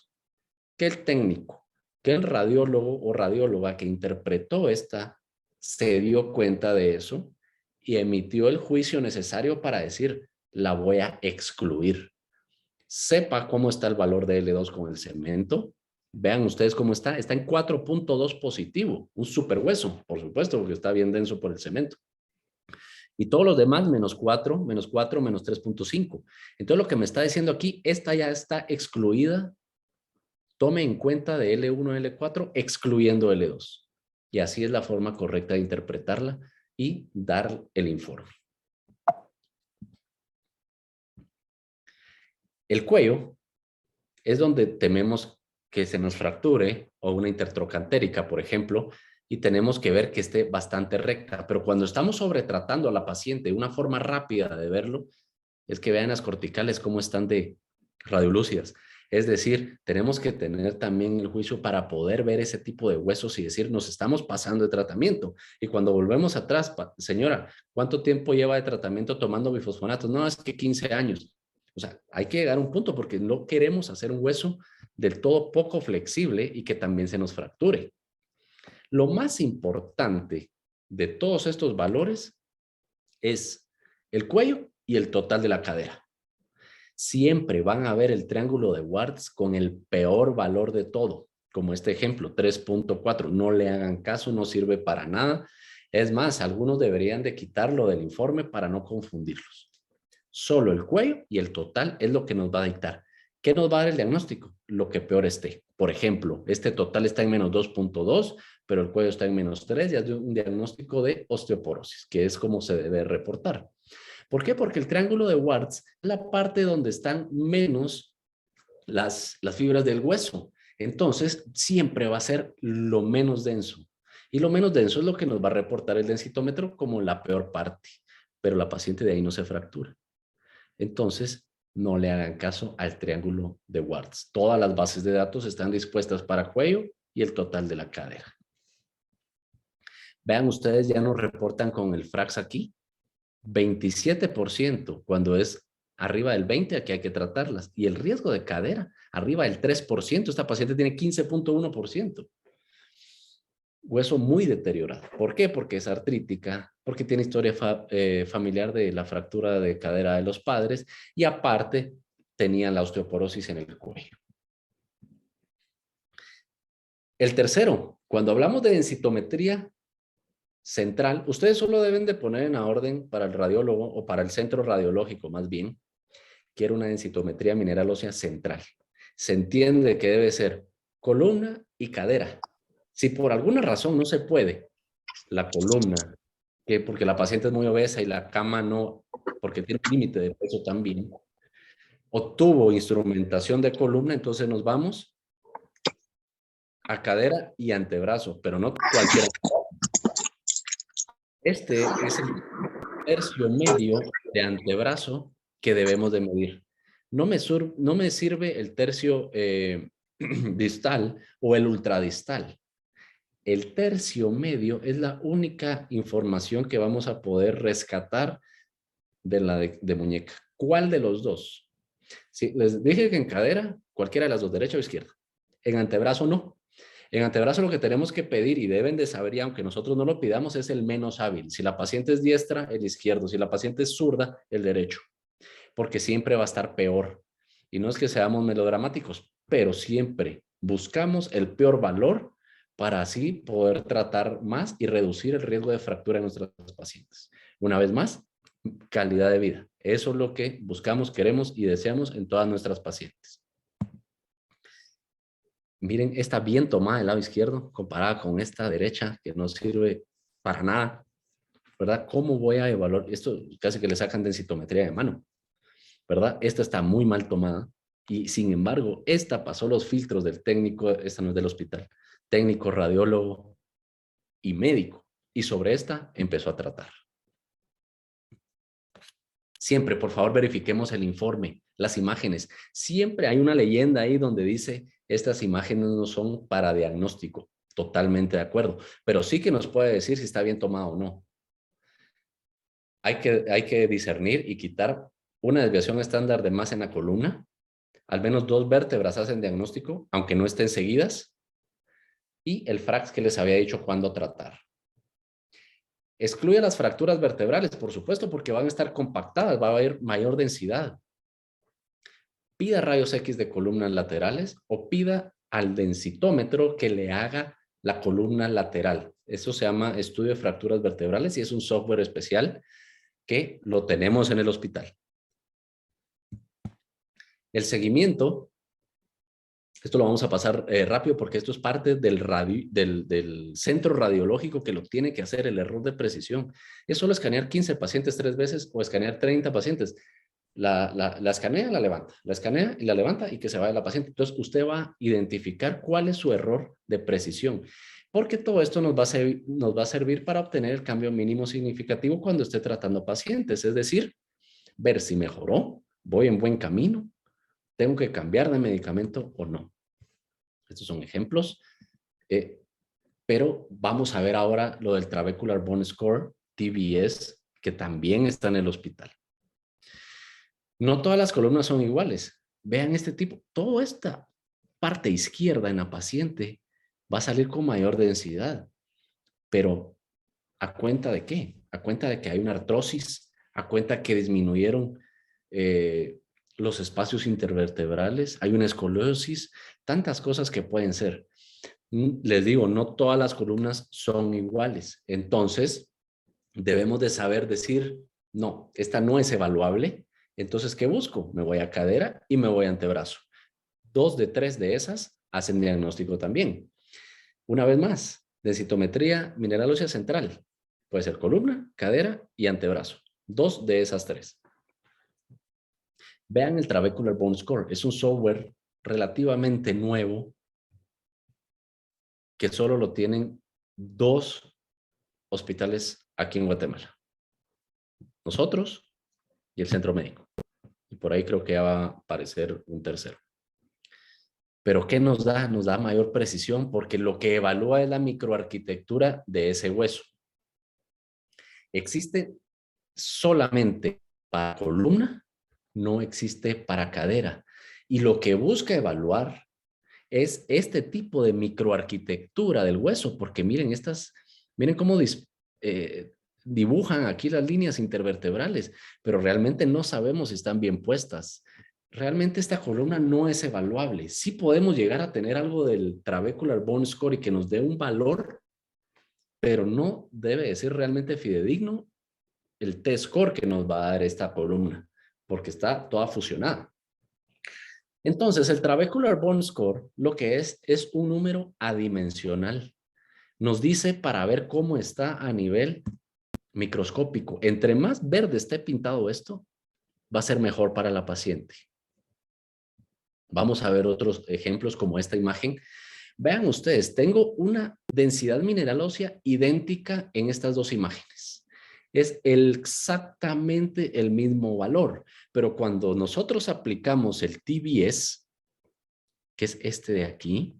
Speaker 1: Que el técnico, que el radiólogo o radióloga que interpretó esta, se dio cuenta de eso y emitió el juicio necesario para decir, la voy a excluir. Sepa cómo está el valor de L2 con el cemento. Vean ustedes cómo está. Está en 4.2 positivo. Un super hueso, por supuesto, porque está bien denso por el cemento. Y todos los demás, menos 4, menos 4, menos 3.5. Entonces lo que me está diciendo aquí, esta ya está excluida. Tome en cuenta de L1 a L4, excluyendo L2. Y así es la forma correcta de interpretarla y dar el informe. El cuello es donde tememos que se nos fracture o una intertrocantérica, por ejemplo, y tenemos que ver que esté bastante recta. Pero cuando estamos sobretratando a la paciente, una forma rápida de verlo es que vean las corticales cómo están de radiolúcidas. Es decir, tenemos que tener también el juicio para poder ver ese tipo de huesos y decir, nos estamos pasando de tratamiento. Y cuando volvemos atrás, señora, ¿cuánto tiempo lleva de tratamiento tomando bifosfonatos? No, es que 15 años. O sea, hay que llegar a un punto porque no queremos hacer un hueso del todo poco flexible y que también se nos fracture. Lo más importante de todos estos valores es el cuello y el total de la cadera. Siempre van a ver el triángulo de Wartz con el peor valor de todo, como este ejemplo, 3.4. No le hagan caso, no sirve para nada. Es más, algunos deberían de quitarlo del informe para no confundirlos. Solo el cuello y el total es lo que nos va a dictar. ¿Qué nos va a dar el diagnóstico? Lo que peor esté. Por ejemplo, este total está en menos 2.2, pero el cuello está en menos 3, ya es un diagnóstico de osteoporosis, que es como se debe reportar. ¿Por qué? Porque el triángulo de Wartz es la parte donde están menos las fibras del hueso. Entonces, siempre va a ser lo menos denso. Y lo menos denso es lo que nos va a reportar el densitómetro como la peor parte. Pero la paciente de ahí no se fractura. Entonces, no le hagan caso al triángulo de Wartz. Todas las bases de datos están dispuestas para cuello y el total de la cadera. Vean ustedes, ya nos reportan con el FRAX aquí. 27% cuando es arriba del 20%, aquí hay que tratarlas. Y el riesgo de cadera, arriba del 3%, esta paciente tiene 15.1%. Hueso muy deteriorado. ¿Por qué? Porque es artrítica, porque tiene historia familiar de la fractura de cadera de los padres y aparte tenía la osteoporosis en el cuello. El tercero, cuando hablamos de densitometría central, ustedes solo deben de poner en la orden para el radiólogo o para el centro radiológico más bien, quiero una densitometría mineral ósea central. Se entiende que debe ser columna y cadera. Si por alguna razón no se puede, la columna, que porque la paciente es muy obesa y la cama no, porque tiene un límite de peso también, o tuvo instrumentación de columna, entonces nos vamos a cadera y antebrazo, pero no cualquiera. Este es el tercio medio de antebrazo que debemos de medir. No me sirve el tercio distal o el ultradistal. El tercio medio es la única información que vamos a poder rescatar de la de muñeca. ¿Cuál de los dos? Sí, les dije que en cadera, cualquiera de las dos, derecha o izquierda. En antebrazo no. En antebrazo lo que tenemos que pedir y deben de saber, y aunque nosotros no lo pidamos, es el menos hábil. Si la paciente es diestra, el izquierdo. Si la paciente es zurda, el derecho. Porque siempre va a estar peor. Y no es que seamos melodramáticos, pero siempre Buscamos el peor valor para así poder tratar más y reducir el riesgo de fractura en nuestros pacientes. Una vez más, calidad de vida. Eso es lo que buscamos, queremos y deseamos en todas nuestras pacientes. Miren, esta bien tomada del lado izquierdo comparada con esta derecha que no sirve para nada, ¿verdad? ¿Cómo voy a evaluar? Esto casi que le sacan densitometría de mano, ¿verdad? Esta está muy mal tomada y sin embargo, esta pasó los filtros del técnico, esta no es del hospital, técnico, radiólogo y médico. Y sobre esta empezó a tratar. Siempre, por favor, verifiquemos el informe, las imágenes. Siempre hay una leyenda ahí donde dice, estas imágenes no son para diagnóstico. Totalmente de acuerdo. Pero sí que nos puede decir si está bien tomado o no. Hay que discernir y quitar una desviación estándar de más en la columna. Al menos 2 vértebras hacen diagnóstico, aunque no estén seguidas. Y el FRAX que les había dicho cuándo tratar. Excluye las fracturas vertebrales, por supuesto, porque van a estar compactadas, va a haber mayor densidad. Pida rayos X de columnas laterales o pida al densitómetro que le haga la columna lateral. Eso se llama estudio de fracturas vertebrales y es un software especial que lo tenemos en el hospital. El seguimiento, esto lo vamos a pasar rápido porque esto es parte del centro radiológico que lo tiene que hacer, el error de precisión. Es solo escanear 15 pacientes 3 veces o escanear 30 pacientes. La escanea, la levanta, la escanea y la levanta y que se vaya la paciente. Entonces usted va a identificar cuál es su error de precisión, porque todo esto nos va a servir para obtener el cambio mínimo significativo cuando esté tratando pacientes, es decir, ver si mejoró, voy en buen camino, tengo que cambiar de medicamento o no. Estos son ejemplos, pero vamos a ver ahora lo del Trabecular Bone Score, TBS, que también está en el hospital. No todas las columnas son iguales. Vean este tipo, toda esta parte izquierda en la paciente va a salir con mayor densidad, pero ¿a cuenta de qué? A cuenta de que hay una artrosis, a cuenta que disminuyeron los espacios intervertebrales, hay una escoliosis, tantas cosas que pueden ser. Les digo, no todas las columnas son iguales. Entonces, debemos de saber decir, no, esta no es evaluable. Entonces, ¿qué busco? Me voy a cadera y me voy a antebrazo. 2 de 3 de esas hacen diagnóstico también. Una vez más, densitometría mineral ósea central. Puede ser columna, cadera y antebrazo. 2 de esas 3. Vean el Trabecular Bone Score. Es un software relativamente nuevo que solo lo tienen 2 hospitales aquí en Guatemala. Nosotros y el centro médico. Y por ahí creo que ya va a aparecer un tercero. Pero ¿qué nos da? Nos da mayor precisión porque lo que evalúa es la microarquitectura de ese hueso. Existe solamente para columna, no existe para cadera. Y lo que busca evaluar es este tipo de microarquitectura del hueso, porque miren miren cómo dibujan aquí las líneas intervertebrales, pero realmente no sabemos si están bien puestas. Realmente esta columna no es evaluable. Sí podemos llegar a tener algo del Trabecular Bone Score y que nos dé un valor, pero no debe de ser realmente fidedigno el T-score que nos va a dar esta columna, porque está toda fusionada. Entonces, el Trabecular Bone Score lo que es un número adimensional. Nos dice para ver cómo está a nivel microscópico. Entre más verde esté pintado esto, va a ser mejor para la paciente. Vamos a ver otros ejemplos como esta imagen. Vean ustedes, tengo una densidad mineral ósea idéntica en estas dos imágenes. Es exactamente el mismo valor, pero cuando nosotros aplicamos el TBS, que es este de aquí,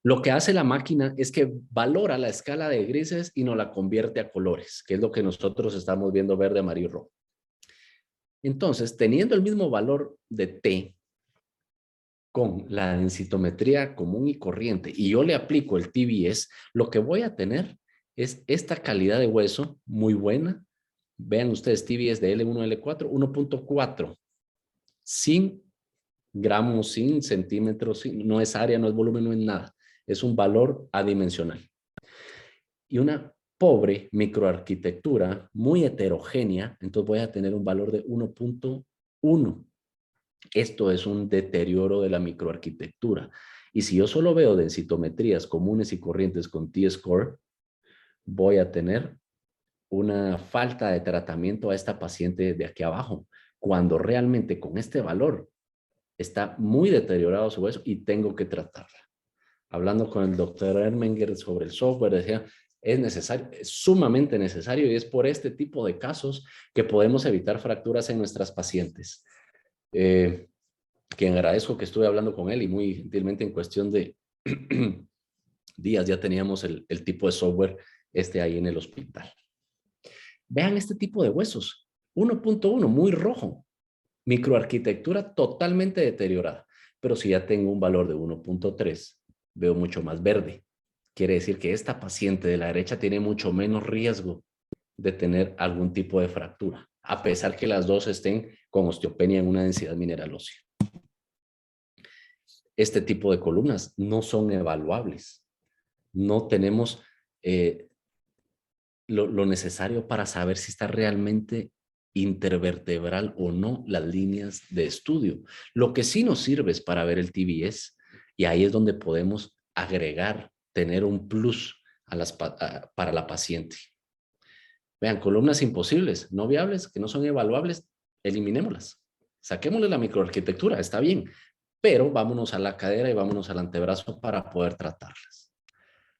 Speaker 1: lo que hace la máquina es que valora la escala de grises y nos la convierte a colores, que es lo que nosotros estamos viendo verde, amarillo y rojo. Entonces, teniendo el mismo valor de T con la densitometría común y corriente y yo le aplico el TBS, lo que voy a tener es esta calidad de hueso muy buena. Vean ustedes TBS de L1, L4, 1.4, sin gramos sin, centímetros sin, no es área, no es volumen, no es nada. Es un valor adimensional. Y una pobre microarquitectura muy heterogénea, entonces voy a tener un valor de 1.1. Esto es un deterioro de la microarquitectura. Y si yo solo veo densitometrías comunes y corrientes con T-score, voy a tener una falta de tratamiento a esta paciente de aquí abajo, cuando realmente con este valor está muy deteriorado su hueso y tengo que tratarla. Hablando con el doctor Ermenger sobre el software, decía, es necesario, es sumamente necesario, y es por este tipo de casos que podemos evitar fracturas en nuestras pacientes. Quien agradezco que estuve hablando con él y muy gentilmente en cuestión de días ya teníamos el tipo de software ahí en el hospital. Vean este tipo de huesos, 1.1, muy rojo, microarquitectura totalmente deteriorada, pero si ya tengo un valor de 1.3, veo mucho más verde. Quiere decir que esta paciente de la derecha tiene mucho menos riesgo de tener algún tipo de fractura, a pesar que las dos estén con osteopenia en una densidad mineral ósea. Este tipo de columnas no son evaluables. No tenemos lo necesario para saber si está realmente intervertebral o no las líneas de estudio. Lo que sí nos sirve es para ver el TBS, y ahí es donde podemos agregar, tener un plus para la paciente. Vean, columnas imposibles, no viables, que no son evaluables, eliminémoslas. Saquémosle la microarquitectura, está bien, pero vámonos a la cadera y vámonos al antebrazo para poder tratarlas.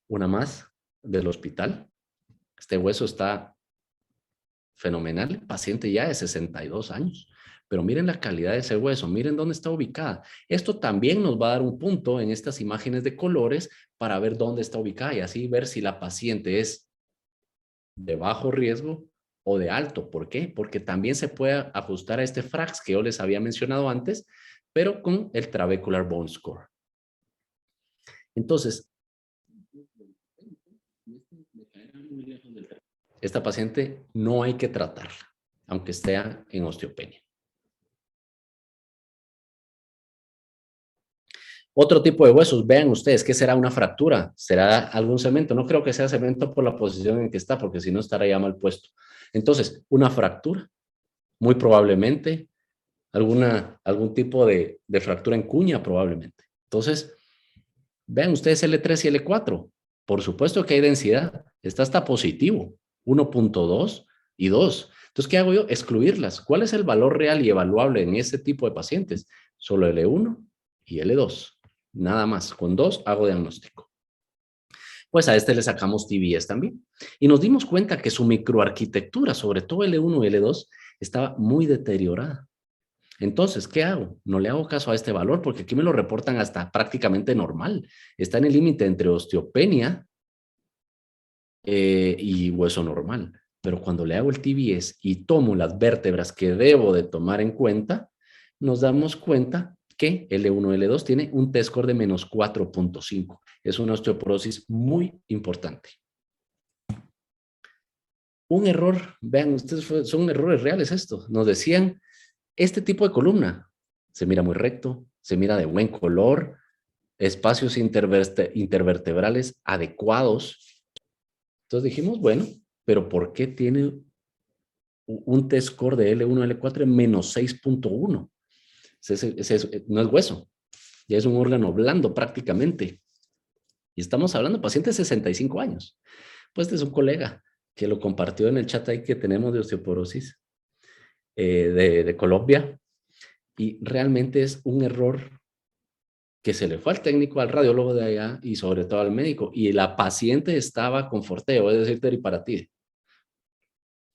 Speaker 1: Una más del hospital. Este hueso está fenomenal, el paciente ya de 62 años, pero miren la calidad de ese hueso, miren dónde está ubicada. Esto también nos va a dar un punto en estas imágenes de colores para ver dónde está ubicada y así ver si la paciente es de bajo riesgo o de alto. ¿Por qué? Porque también se puede ajustar a este FRAX que yo les había mencionado antes, pero con el Trabecular Bone Score. Entonces, esta paciente no hay que tratarla, aunque esté en osteopenia. Otro tipo de huesos, vean ustedes, ¿qué será una fractura? ¿Será algún cemento? No creo que sea cemento por la posición en que está, porque si no estará ya mal puesto. Entonces, una fractura, muy probablemente, algún tipo de fractura en cuña probablemente. Entonces, vean ustedes L3 y L4. Por supuesto que hay densidad. Está hasta positivo, 1.2 y 2. Entonces, ¿qué hago yo? Excluirlas. ¿Cuál es el valor real y evaluable en este tipo de pacientes? Solo L1 y L2. Nada más. Con 2 hago diagnóstico. Pues a este le sacamos TBS también. Y nos dimos cuenta que su microarquitectura, sobre todo L1 y L2, estaba muy deteriorada. Entonces, ¿qué hago? No le hago caso a este valor porque aquí me lo reportan hasta prácticamente normal. Está en el límite entre osteopenia y hueso normal. Pero cuando le hago el TBS y tomo las vértebras que debo de tomar en cuenta, nos damos cuenta que L1, L2 tiene un T-score de menos 4.5. Es una osteoporosis muy importante. Un error, vean ustedes, son errores reales estos. Nos decían, este tipo de columna se mira muy recto, se mira de buen color, espacios intervertebrales adecuados. Entonces dijimos, bueno, pero ¿por qué tiene un T-score de L1, L4 en menos 6.1? No es hueso, ya es un órgano blando prácticamente. Y estamos hablando de pacientes de 65 años. Pues este es un colega que lo compartió en el chat ahí que tenemos de osteoporosis de Colombia. Y realmente es un error que se le fue al técnico, al radiólogo de allá y sobre todo al médico. Y la paciente estaba con forteo, es decir, teriparatide.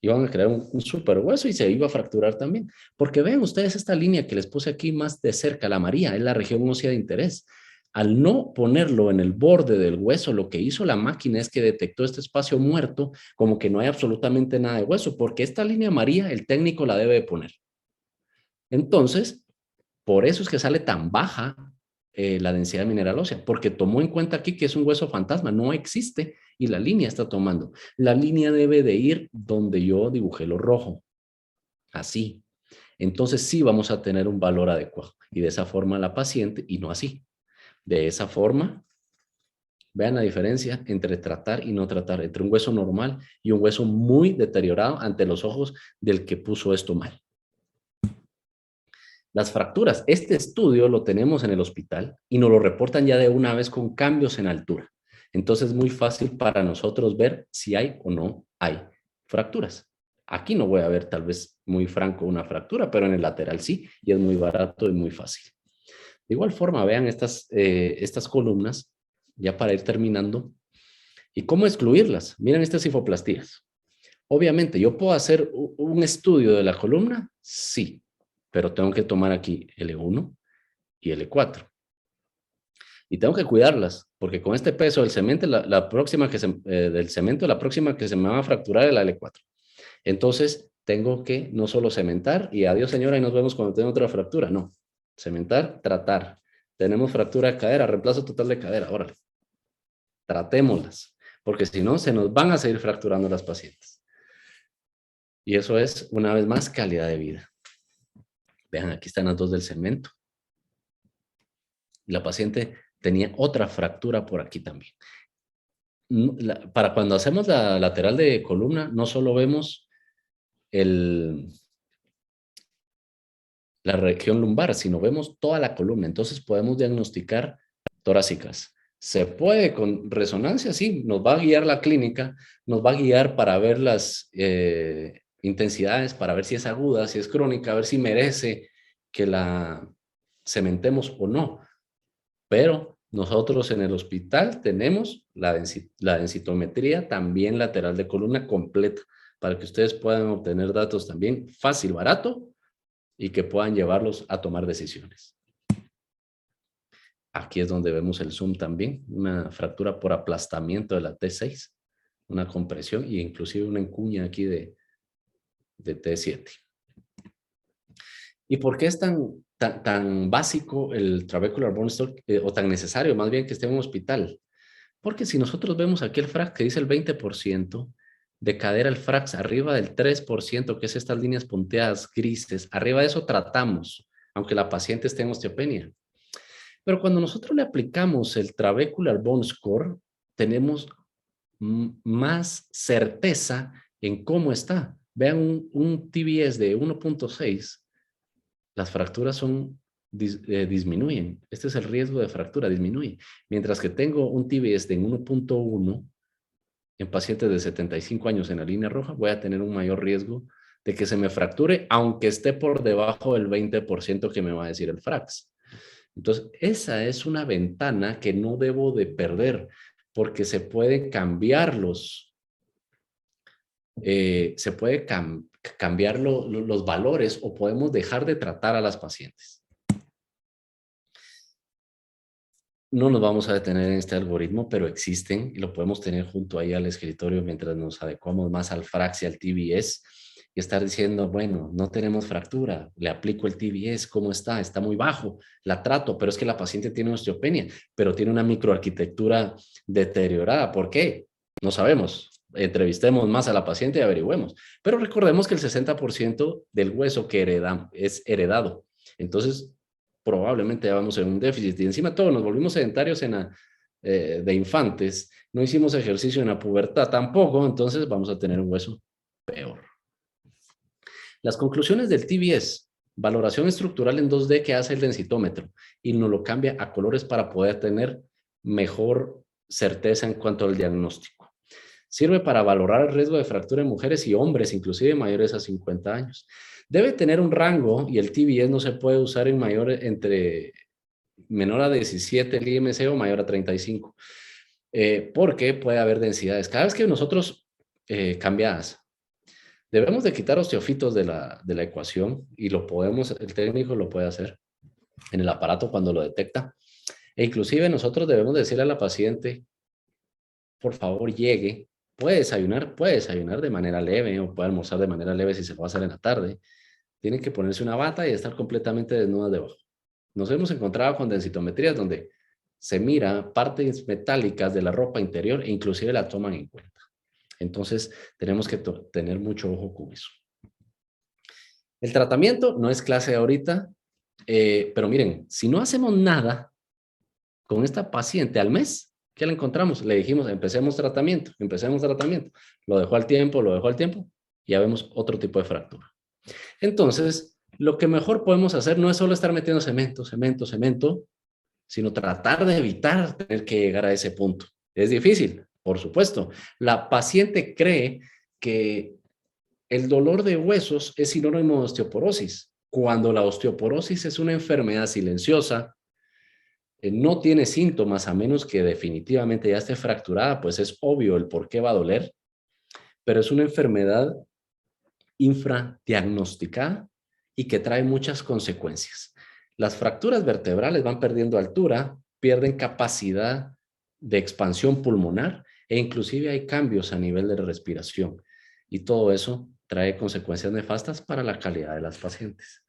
Speaker 1: Iban a crear un super hueso y se iba a fracturar también. Porque ven ustedes esta línea que les puse aquí más de cerca, la amarilla, es la región ósea de interés. Al no ponerlo en el borde del hueso, lo que hizo la máquina es que detectó este espacio muerto como que no hay absolutamente nada de hueso, porque esta línea amarilla el técnico la debe de poner. Entonces, por eso es que sale tan baja la densidad mineral ósea, porque tomó en cuenta aquí que es un hueso fantasma, no existe y la línea está tomando. La línea debe de ir donde yo dibujé lo rojo, así. entonces sí vamos a tener un valor adecuado. Y de esa forma la paciente, y no así. De esa forma, vean la diferencia entre tratar y no tratar, entre un hueso normal y un hueso muy deteriorado ante los ojos del que puso esto mal. Las fracturas, este estudio lo tenemos en el hospital y nos lo reportan ya de una vez con cambios en altura. Entonces es muy fácil para nosotros ver si hay o no hay fracturas. Aquí no voy a ver tal vez muy franco una fractura, pero en el lateral sí, y es muy barato y muy fácil. De igual forma, vean estas columnas, ya para ir terminando, y cómo excluirlas. Miren estas hifoplastías. Obviamente, ¿yo puedo hacer un estudio de la columna? Sí, pero tengo que tomar aquí L1 y L4. Y tengo que cuidarlas, porque con este peso del cemento, la próxima que del cemento, la próxima que se me va a fracturar es la L4. Entonces, tengo que no solo cementar y adiós señora y nos vemos cuando tenga otra fractura. No, cementar, tratar. Tenemos fractura de cadera, reemplazo total de cadera. Órale, tratémoslas, porque si no, se nos van a seguir fracturando las pacientes. Y eso es, una vez más, calidad de vida. Vean, aquí están las dos del cemento. La paciente tenía otra fractura por aquí también. Para cuando hacemos la lateral de columna, no solo vemos la región lumbar, sino vemos toda la columna. Entonces podemos diagnosticar torácicas. ¿Se puede con resonancia? Sí, nos va a guiar la clínica, nos va a guiar para ver las intensidades, para ver si es aguda, si es crónica, a ver si merece que la cementemos o no. Pero nosotros en el hospital tenemos la densitometría también lateral de columna completa para que ustedes puedan obtener datos también fácil, barato y que puedan llevarlos a tomar decisiones. Aquí es donde vemos el zoom también, una fractura por aplastamiento de la T6, una compresión e inclusive una encuña aquí de T7. ¿Y por qué es tan básico el trabecular bone stalk, o tan necesario más bien que esté en un hospital? Porque si nosotros vemos aquí el FRAX que dice el 20%, de cadera el FRAX arriba del 3%, que es estas líneas punteadas grises, arriba de eso tratamos, aunque la paciente esté en osteopenia. Pero cuando nosotros le aplicamos el trabecular bone score, tenemos más certeza en cómo está. Vean un TBS de 1.6, las fracturas disminuyen. Este es el riesgo de fractura, disminuye. Mientras que tengo un TBS de 1.1 en pacientes de 75 años en la línea roja, voy a tener un mayor riesgo de que se me fracture, aunque esté por debajo del 20% que me va a decir el FRAX. Entonces, esa es una ventana que no debo de perder, porque se puede cambiar cambiar los valores o podemos dejar de tratar a las pacientes. No nos vamos a detener en este algoritmo, pero existen y lo podemos tener junto ahí al escritorio mientras nos adecuamos más al FRAX y al TBS y estar diciendo, bueno, no tenemos fractura, le aplico el TBS, ¿cómo está? Está muy bajo, la trato, pero es que la paciente tiene osteopenia, pero tiene una microarquitectura deteriorada. ¿Por qué? No sabemos. Entrevistemos más a la paciente y averigüemos. Pero recordemos que el 60% del hueso que es heredado. Entonces, probablemente ya vamos en un déficit. Y encima todos nos volvimos sedentarios de infantes. No hicimos ejercicio en la pubertad tampoco, entonces vamos a tener un hueso peor. Las conclusiones del TBS, valoración estructural en 2D que hace el densitómetro y nos lo cambia a colores para poder tener mejor certeza en cuanto al diagnóstico. Sirve para valorar el riesgo de fractura en mujeres y hombres, inclusive mayores a 50 años. Debe tener un rango y el TBS no se puede usar en entre menor a 17 el IMC o mayor a 35, porque puede haber densidades. Cada vez que nosotros cambiadas, debemos de quitar osteofitos de la ecuación y el técnico lo puede hacer en el aparato cuando lo detecta. E inclusive nosotros debemos decirle a la paciente, por favor llegue, puede desayunar de manera leve o puede almorzar de manera leve si se va a hacer en la tarde. Tiene que ponerse una bata y estar completamente desnuda debajo. Nos hemos encontrado con densitometrías donde se mira partes metálicas de la ropa interior e inclusive la toman en cuenta. Entonces, tenemos que tener mucho ojo con eso. El tratamiento no es clase de ahorita, pero miren, si no hacemos nada con esta paciente al mes, ¿qué la encontramos? Le dijimos, empecemos tratamiento, empecemos tratamiento. Lo dejó al tiempo, ya vemos otro tipo de fractura. Entonces, lo que mejor podemos hacer no es solo estar metiendo cemento, cemento, cemento, sino tratar de evitar tener que llegar a ese punto. Es difícil, por supuesto. La paciente cree que el dolor de huesos es sinónimo de osteoporosis, cuando la osteoporosis es una enfermedad silenciosa, no tiene síntomas a menos que definitivamente ya esté fracturada, pues es obvio el por qué va a doler, pero es una enfermedad infradiagnosticada y que trae muchas consecuencias. Las fracturas vertebrales van perdiendo altura, pierden capacidad de expansión pulmonar e inclusive hay cambios a nivel de respiración. Y todo eso trae consecuencias nefastas para la calidad de las pacientes.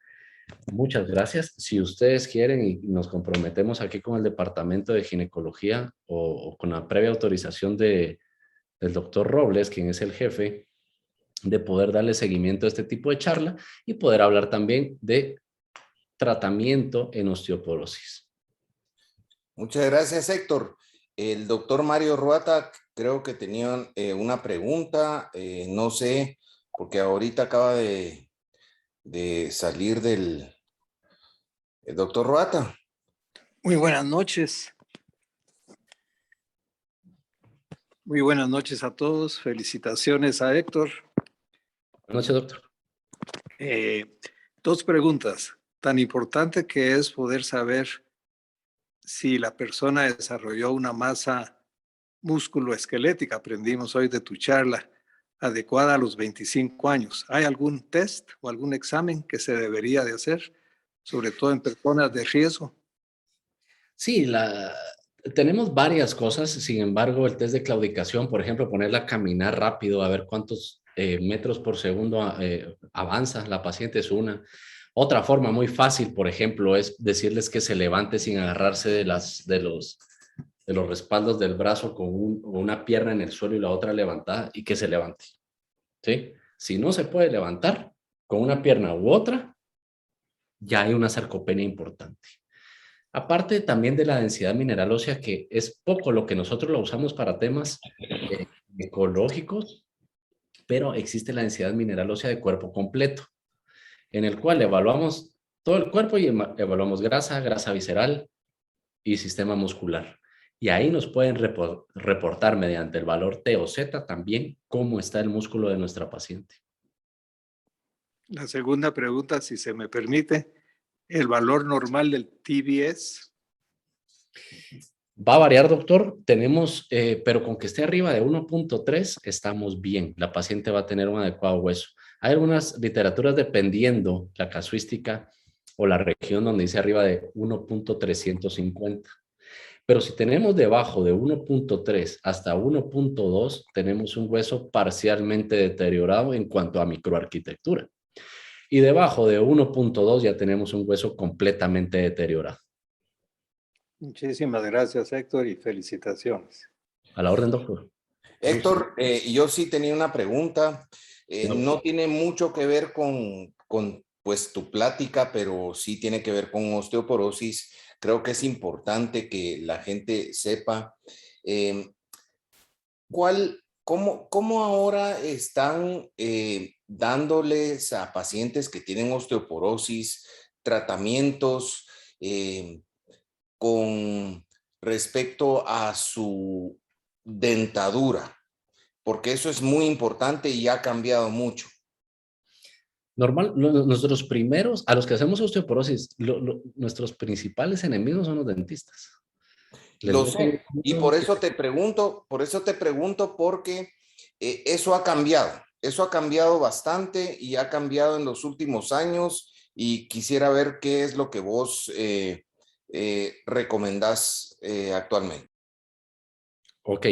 Speaker 1: Muchas gracias. Si ustedes quieren y nos comprometemos aquí con el Departamento de Ginecología o con la previa autorización del doctor Robles, quien es el jefe, de poder darle seguimiento a este tipo de charla y poder hablar también de tratamiento en osteoporosis.
Speaker 2: Muchas gracias, Héctor. El doctor Mario Ruata creo que tenía una pregunta, no sé, porque ahorita acaba de salir el doctor Ruata.
Speaker 3: Muy buenas noches. Muy buenas noches a todos. Felicitaciones a Héctor.
Speaker 1: Buenas noches, doctor.
Speaker 3: Dos preguntas. Tan importante que es poder saber si la persona desarrolló una masa músculo-esquelética, aprendimos hoy de tu charla, adecuada a los 25 años. ¿Hay algún test o algún examen que se debería de hacer, sobre todo en personas de riesgo?
Speaker 1: Sí, tenemos varias cosas, sin embargo, el test de claudicación, por ejemplo, ponerla a caminar rápido, a ver cuántos metros por segundo avanza la paciente es una. Otra forma muy fácil, por ejemplo, es decirles que se levante sin agarrarse de los respaldos del brazo con una pierna en el suelo y la otra levantada y que se levante. ¿Sí? Si no se puede levantar con una pierna u otra, ya hay una sarcopenia importante. Aparte también de la densidad mineral ósea, que es poco lo que nosotros lo usamos para temas ecológicos, pero existe la densidad mineral ósea de cuerpo completo, en el cual evaluamos todo el cuerpo y evaluamos grasa, grasa visceral y sistema muscular. Y ahí nos pueden reportar mediante el valor T o Z también cómo está el músculo de nuestra paciente.
Speaker 3: La segunda pregunta, si se me permite, el valor normal del TBS.
Speaker 1: Va a variar, doctor. Tenemos, pero con que esté arriba de 1.3 estamos bien. La paciente va a tener un adecuado hueso. Hay algunas literaturas dependiendo la casuística o la región donde dice arriba de 1.350. Pero si tenemos debajo de 1.3 hasta 1.2, tenemos un hueso parcialmente deteriorado en cuanto a microarquitectura. Y debajo de 1.2 ya tenemos un hueso completamente deteriorado.
Speaker 3: Muchísimas gracias, Héctor, y felicitaciones.
Speaker 1: A la orden, doctor.
Speaker 2: Héctor, yo sí tenía una pregunta. No tiene mucho que ver con pues, tu plática, pero sí tiene que ver con osteoporosis. Creo que es importante que la gente sepa cómo ahora están dándoles a pacientes que tienen osteoporosis tratamientos con respecto a su dentadura, porque eso es muy importante y ha cambiado mucho.
Speaker 1: Nuestros primeros, a los que hacemos osteoporosis, nuestros principales enemigos son los dentistas.
Speaker 2: Lo sé, y por eso te pregunto, porque eso ha cambiado bastante y ha cambiado en los últimos años y quisiera ver qué es lo que vos recomendás actualmente.
Speaker 1: Ok,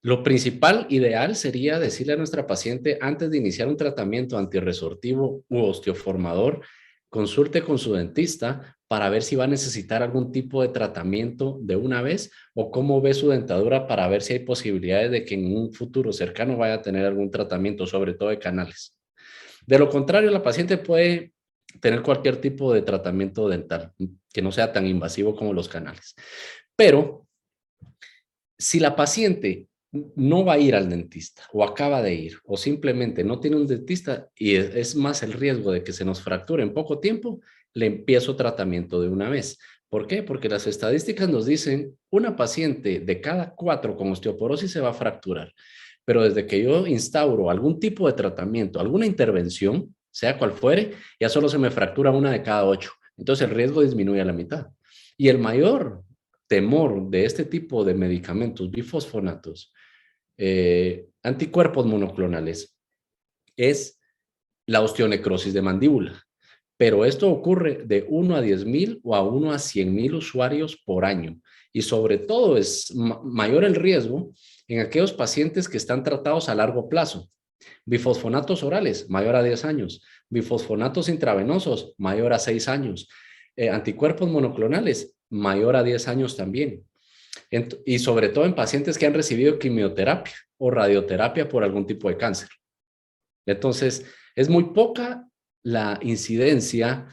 Speaker 1: lo principal ideal sería decirle a nuestra paciente antes de iniciar un tratamiento antirresortivo u osteoformador, consulte con su dentista para ver si va a necesitar algún tipo de tratamiento de una vez o cómo ve su dentadura para ver si hay posibilidades de que en un futuro cercano vaya a tener algún tratamiento, sobre todo de canales. De lo contrario, la paciente puede tener cualquier tipo de tratamiento dental que no sea tan invasivo como los canales. Pero si la paciente no va a ir al dentista o acaba de ir o simplemente no tiene un dentista y es más el riesgo de que se nos fracture en poco tiempo, le empiezo tratamiento de una vez. ¿Por qué? Porque las estadísticas nos dicen una paciente de cada 4 con osteoporosis se va a fracturar. Pero desde que yo instauro algún tipo de tratamiento, alguna intervención, sea cual fuere, ya solo se me fractura una de cada 8. Entonces el riesgo disminuye a la mitad. Y el mayor temor de este tipo de medicamentos bifosfonatos, anticuerpos monoclonales, es la osteonecrosis de mandíbula. Pero esto ocurre de 1 a 10,000 o a 1 a 100,000 usuarios por año. Y sobre todo es mayor el riesgo en aquellos pacientes que están tratados a largo plazo. Bifosfonatos orales, mayor a 10 años. Bifosfonatos intravenosos, mayor a 6 años. Anticuerpos monoclonales, mayor a 10 años también. Y sobre todo en pacientes que han recibido quimioterapia o radioterapia por algún tipo de cáncer. Entonces, es muy poca la incidencia.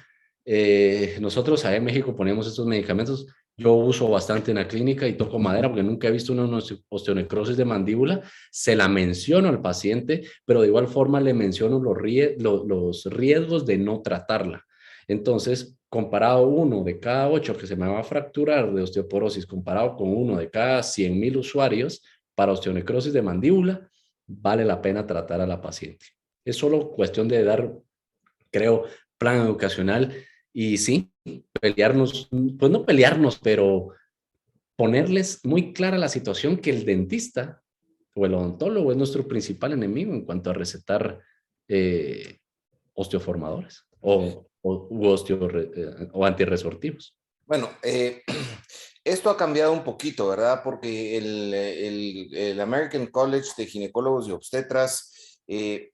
Speaker 1: Nosotros allá en México ponemos estos medicamentos. Yo uso bastante en la clínica y toco madera porque nunca he visto una osteonecrosis de mandíbula. Se la menciono al paciente, pero de igual forma le menciono los riesgos de no tratarla. Entonces, comparado 1 de cada 8 que se me va a fracturar de osteoporosis, comparado con 1 de cada 100,000 usuarios para osteonecrosis de mandíbula, vale la pena tratar a la paciente. Es solo cuestión de dar, creo, plan educacional y sí, pelearnos, pues no pelearnos, pero ponerles muy clara la situación que el dentista o el odontólogo es nuestro principal enemigo en cuanto a recetar osteoformadores o antirresortivos.
Speaker 2: Bueno, esto ha cambiado un poquito, ¿verdad? Porque el American College de Ginecólogos y Obstetras,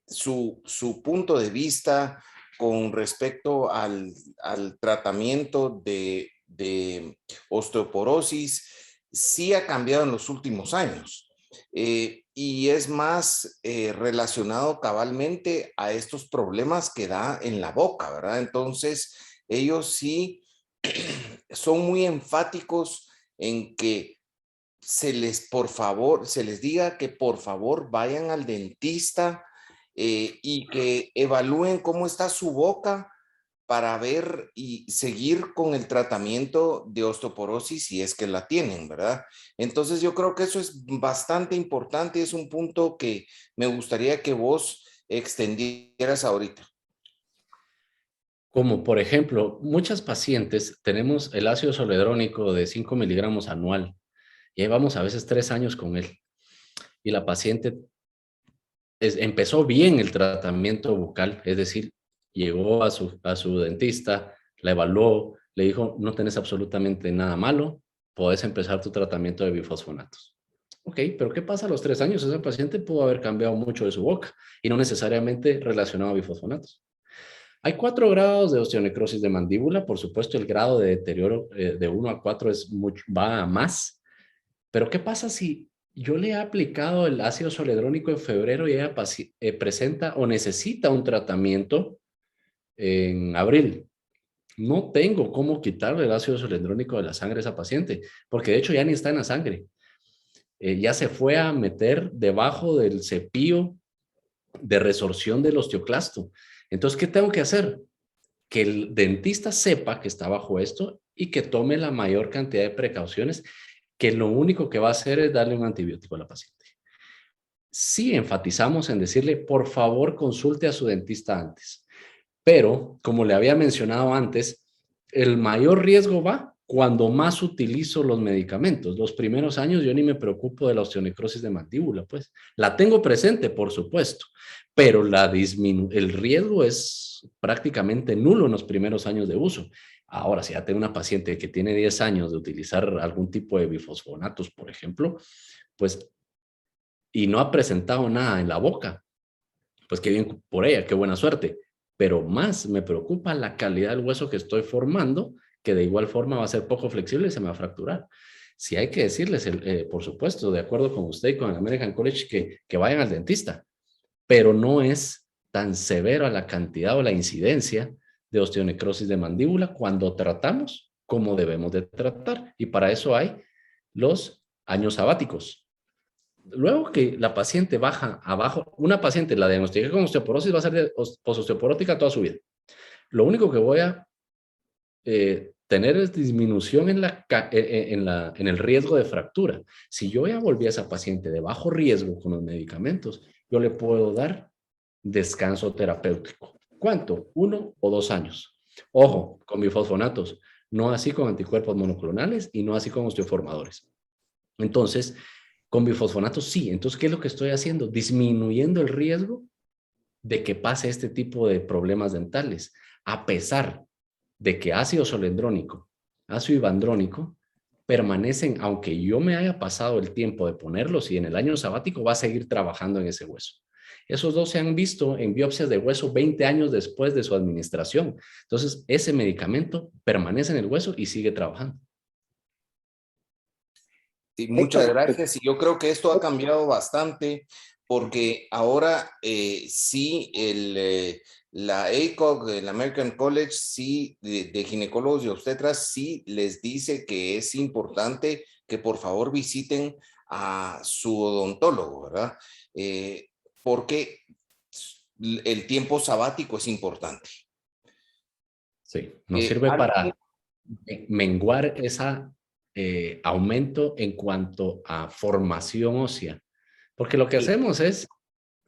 Speaker 2: su punto de vista con respecto al tratamiento de osteoporosis sí ha cambiado en los últimos años. Y es más relacionado cabalmente a estos problemas que da en la boca, ¿verdad? Entonces, ellos sí son muy enfáticos en que se les diga que por favor vayan al dentista y que evalúen cómo está su boca para ver y seguir con el tratamiento de osteoporosis si es que la tienen, ¿verdad? Entonces yo creo que eso es bastante importante y es un punto que me gustaría que vos extendieras ahorita.
Speaker 1: Como por ejemplo, muchas pacientes tenemos el ácido zoledrónico de 5 miligramos anual. Llevamos a veces 3 años con él. Y la paciente empezó bien el tratamiento bucal, es decir, llegó a su dentista, la evaluó, le dijo, no tenés absolutamente nada malo, podés empezar tu tratamiento de bifosfonatos. Ok, pero ¿qué pasa a los 3 años? Ese paciente pudo haber cambiado mucho de su boca y no necesariamente relacionado a bifosfonatos. Hay 4 grados de osteonecrosis de mandíbula. Por supuesto, el grado de deterioro de 1 a 4 va a más. Pero ¿qué pasa si yo le he aplicado el ácido zoledrónico en febrero y ella presenta o necesita un tratamiento en abril? No tengo cómo quitarle el ácido zoledrónico de la sangre a esa paciente, porque de hecho ya ni está en la sangre. Ya se fue a meter debajo del cepillo de resorción del osteoclasto. Entonces, ¿qué tengo que hacer? Que el dentista sepa que está bajo esto y que tome la mayor cantidad de precauciones, que lo único que va a hacer es darle un antibiótico a la paciente. Sí enfatizamos en decirle, por favor, consulte a su dentista antes. Pero, como le había mencionado antes, el mayor riesgo va cuando más utilizo los medicamentos. Los primeros años yo ni me preocupo de la osteonecrosis de mandíbula, pues. La tengo presente, por supuesto, pero el riesgo es prácticamente nulo en los primeros años de uso. Ahora, si ya tengo una paciente que tiene 10 años de utilizar algún tipo de bifosfonatos, por ejemplo, pues, y no ha presentado nada en la boca, pues qué bien por ella, qué buena suerte. Pero más me preocupa la calidad del hueso que estoy formando, que de igual forma va a ser poco flexible y se me va a fracturar. Si hay que decirles, por supuesto, de acuerdo con usted y con el American College, que vayan al dentista, pero no es tan severa la cantidad o la incidencia de osteonecrosis de mandíbula cuando tratamos como debemos de tratar. Y para eso hay los años sabáticos. Luego que la paciente baja abajo, una paciente la diagnostiqué con osteoporosis, va a ser postosteoporótica toda su vida. Lo único que voy a tener es disminución en el riesgo de fractura. Si yo ya volví a esa paciente de bajo riesgo con los medicamentos, yo le puedo dar descanso terapéutico. ¿Cuánto? 1 o 2 años. Ojo, con bifosfonatos, no así con anticuerpos monoclonales y no así con osteoformadores. Entonces, con bifosfonatos sí. Entonces, ¿qué es lo que estoy haciendo? Disminuyendo el riesgo de que pase este tipo de problemas dentales, a pesar de que ácido solendrónico, ácido ibandrónico, permanecen, aunque yo me haya pasado el tiempo de ponerlos y en el año sabático va a seguir trabajando en ese hueso. Esos dos se han visto en biopsias de hueso 20 años después de su administración. Entonces, ese medicamento permanece en el hueso y sigue trabajando.
Speaker 2: Sí, muchas gracias. Y yo creo que esto ha cambiado bastante porque ahora sí la ACOG, el American College, sí, de ginecólogos y obstetras, sí les dice que es importante que por favor visiten a su odontólogo, ¿verdad? Porque el tiempo sabático es importante.
Speaker 1: Sí, nos sirve para menguar ese aumento en cuanto a formación ósea. Porque lo que hacemos es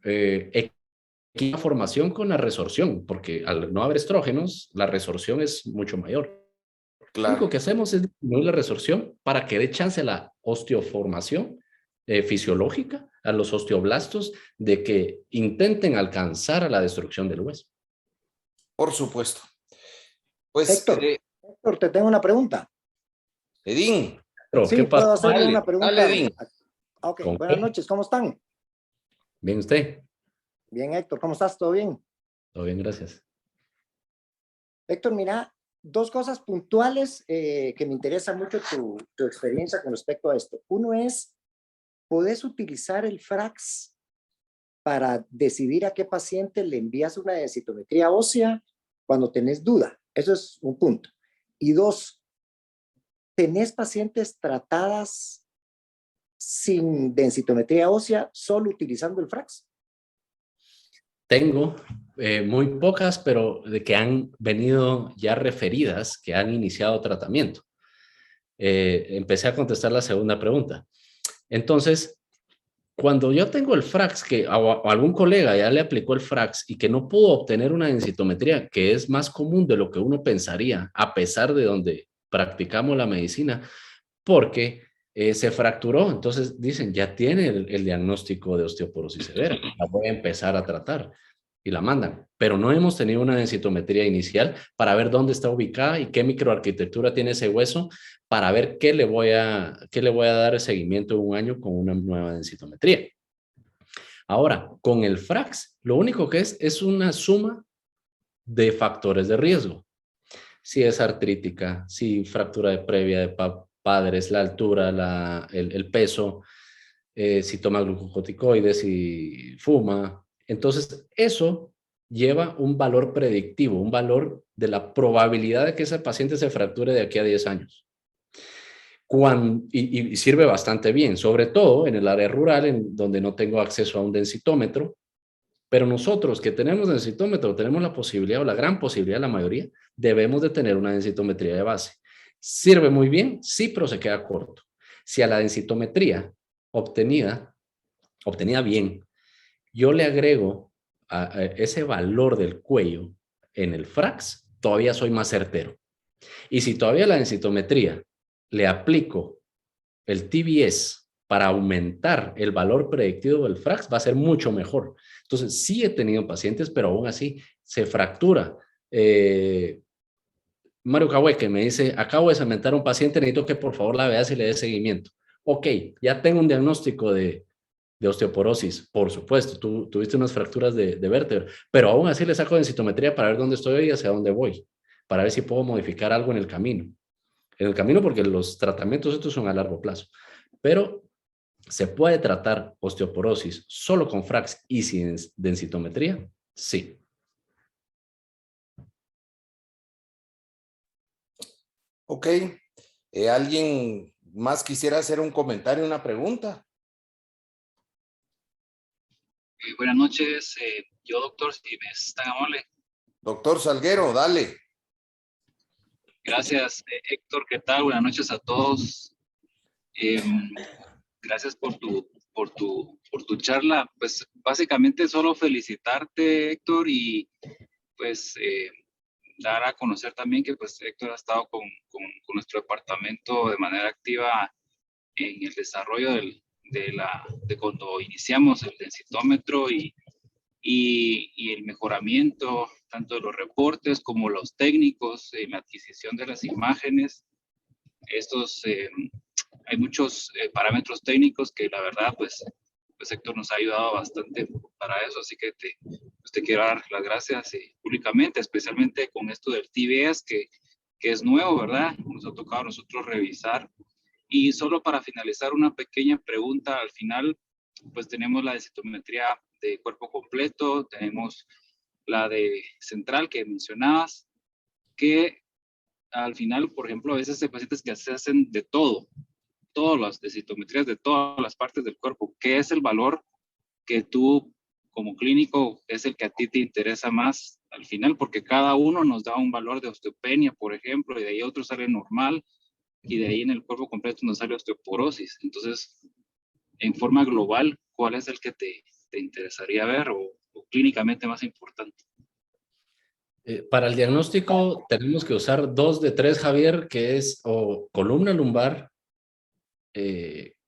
Speaker 1: equipa formación con la resorción, porque al no haber estrógenos, la resorción es mucho mayor. Lo único que hacemos es disminuir la resorción para que dé chance a la osteoformación fisiológica, a los osteoblastos, de que intenten alcanzar a la destrucción del hueso.
Speaker 2: Por supuesto. Pues,
Speaker 4: Héctor, te tengo una pregunta.
Speaker 2: Edín.
Speaker 4: Sí, ¿puedo hacerle una pregunta?
Speaker 2: Dale, Edín.
Speaker 4: Ok, buenas noches, ¿cómo están?
Speaker 1: Bien, ¿usted?
Speaker 4: Bien, Héctor, ¿cómo estás? ¿Todo bien?
Speaker 1: Todo bien, gracias.
Speaker 4: Héctor, mira, dos cosas puntuales que me interesa mucho tu experiencia con respecto a esto. Uno es, ¿podés utilizar el FRAX para decidir a qué paciente le envías una densitometría ósea cuando tenés duda? Eso es un punto. Y dos, ¿tenés pacientes tratadas sin densitometría ósea solo utilizando el FRAX?
Speaker 1: Tengo muy pocas, pero de que han venido ya referidas, que han iniciado tratamiento. Empecé a contestar la segunda pregunta. Entonces, cuando yo tengo el FRAX, que o algún colega ya le aplicó el FRAX y que no pudo obtener una densitometría, que es más común de lo que uno pensaría, a pesar de donde practicamos la medicina, porque se fracturó. Entonces dicen, ya tiene el diagnóstico de osteoporosis severa, la voy a empezar a tratar y la mandan. Pero no hemos tenido una densitometría inicial para ver dónde está ubicada y qué microarquitectura tiene ese hueso, para ver qué le voy a dar seguimiento en un año con una nueva densitometría. Ahora, con el FRAX, lo único que es una suma de factores de riesgo. Si es artrítica, si fractura de previa de padres, la altura, el peso, si toma glucocorticoides, si fuma. Entonces, eso lleva un valor predictivo, un valor de la probabilidad de que ese paciente se fracture de aquí a 10 años. Y sirve bastante bien, sobre todo en el área rural, en donde no tengo acceso a un densitómetro. Pero nosotros que tenemos densitómetro, tenemos la posibilidad o la gran posibilidad, la mayoría, debemos de tener una densitometría de base. ¿Sirve muy bien? Sí, pero se queda corto. Si a la densitometría obtenida bien, yo le agrego a ese valor del cuello en el FRAX, todavía soy más certero. Y si todavía la densitometría le aplico el TBS para aumentar el valor predictivo del FRAX, va a ser mucho mejor. Entonces, sí he tenido pacientes, pero aún así se fractura. Mario Cahueque me dice, acabo de cementar a un paciente, necesito que por favor la veas y le dé seguimiento. Ok, ya tengo un diagnóstico de osteoporosis, por supuesto, tú tuviste unas fracturas de vértebra, pero aún así le saco densitometría para ver dónde estoy hoy y hacia dónde voy, para ver si puedo modificar algo en el camino. En el camino, porque los tratamientos estos son a largo plazo. Pero ¿se puede tratar osteoporosis solo con FRAX y sin densitometría? Sí.
Speaker 2: Ok. ¿Alguien más quisiera hacer un comentario, una pregunta?
Speaker 5: Buenas noches, yo doctor, si me es tan amable.
Speaker 2: Doctor Salguero, dale.
Speaker 5: Gracias, Héctor, ¿qué tal? Buenas noches a todos. Gracias por tu charla. Pues básicamente solo felicitarte, Héctor, y pues dar a conocer también que pues Héctor ha estado con nuestro departamento de manera activa en el desarrollo de cuando iniciamos el densitómetro y el mejoramiento tanto de los reportes como los técnicos en la adquisición de las imágenes. Hay muchos parámetros técnicos que la verdad, pues Héctor nos ha ayudado bastante para eso, así que te quiero dar las gracias públicamente, especialmente con esto del TBS, que es nuevo, ¿verdad? Nos ha tocado a nosotros revisar. Y solo para finalizar, una pequeña pregunta al final, pues tenemos la densitometría de cuerpo completo, tenemos la de central que mencionabas, que al final, por ejemplo, a veces hay pacientes que se hacen de todo, todas las densitometrías de todas las partes del cuerpo. ¿Qué es el valor que tú como clínico es el que a ti te interesa más al final? Porque cada uno nos da un valor de osteopenia, por ejemplo, y de ahí otro sale normal, y de ahí en el cuerpo completo nos sale osteoporosis. Entonces, en forma global, ¿cuál es el que te interesaría ver o clínicamente más importante?
Speaker 1: Para el diagnóstico tenemos que usar 2 de 3, Javier, que es o columna lumbar,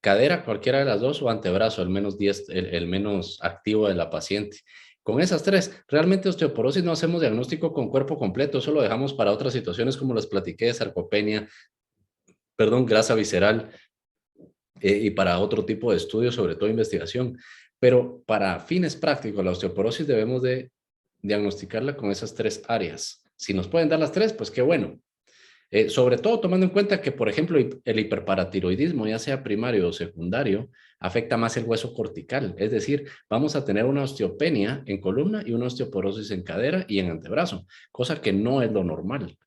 Speaker 1: cadera, cualquiera de las dos, o antebrazo, el menos 10, el menos activo de la paciente. Con esas 3, realmente osteoporosis no hacemos diagnóstico con cuerpo completo, eso lo dejamos para otras situaciones como las platiqué de sarcopenia, grasa visceral, y para otro tipo de estudios, sobre todo investigación. Pero para fines prácticos, la osteoporosis debemos de diagnosticarla con esas 3 áreas. Si nos pueden dar las 3, pues qué bueno. Sobre todo tomando en cuenta que, por ejemplo, el hiperparatiroidismo, ya sea primario o secundario, afecta más el hueso cortical. Es decir, vamos a tener una osteopenia en columna y una osteoporosis en cadera y en antebrazo, cosa que no es lo normal.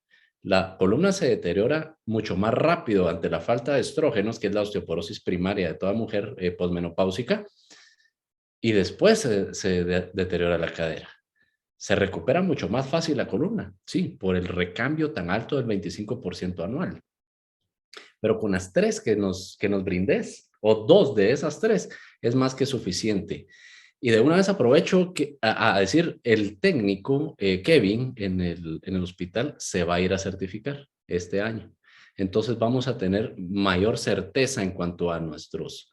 Speaker 1: La columna se deteriora mucho más rápido ante la falta de estrógenos, que es la osteoporosis primaria de toda mujer posmenopáusica, y después se deteriora la cadera. Se recupera mucho más fácil la columna, sí, por el recambio tan alto del 25% anual. Pero con las 3 que nos brindes, o 2 de esas 3, es más que suficiente. Y de una vez aprovecho a decir, el técnico Kevin en el hospital se va a ir a certificar este año. Entonces vamos a tener mayor certeza en cuanto a nuestros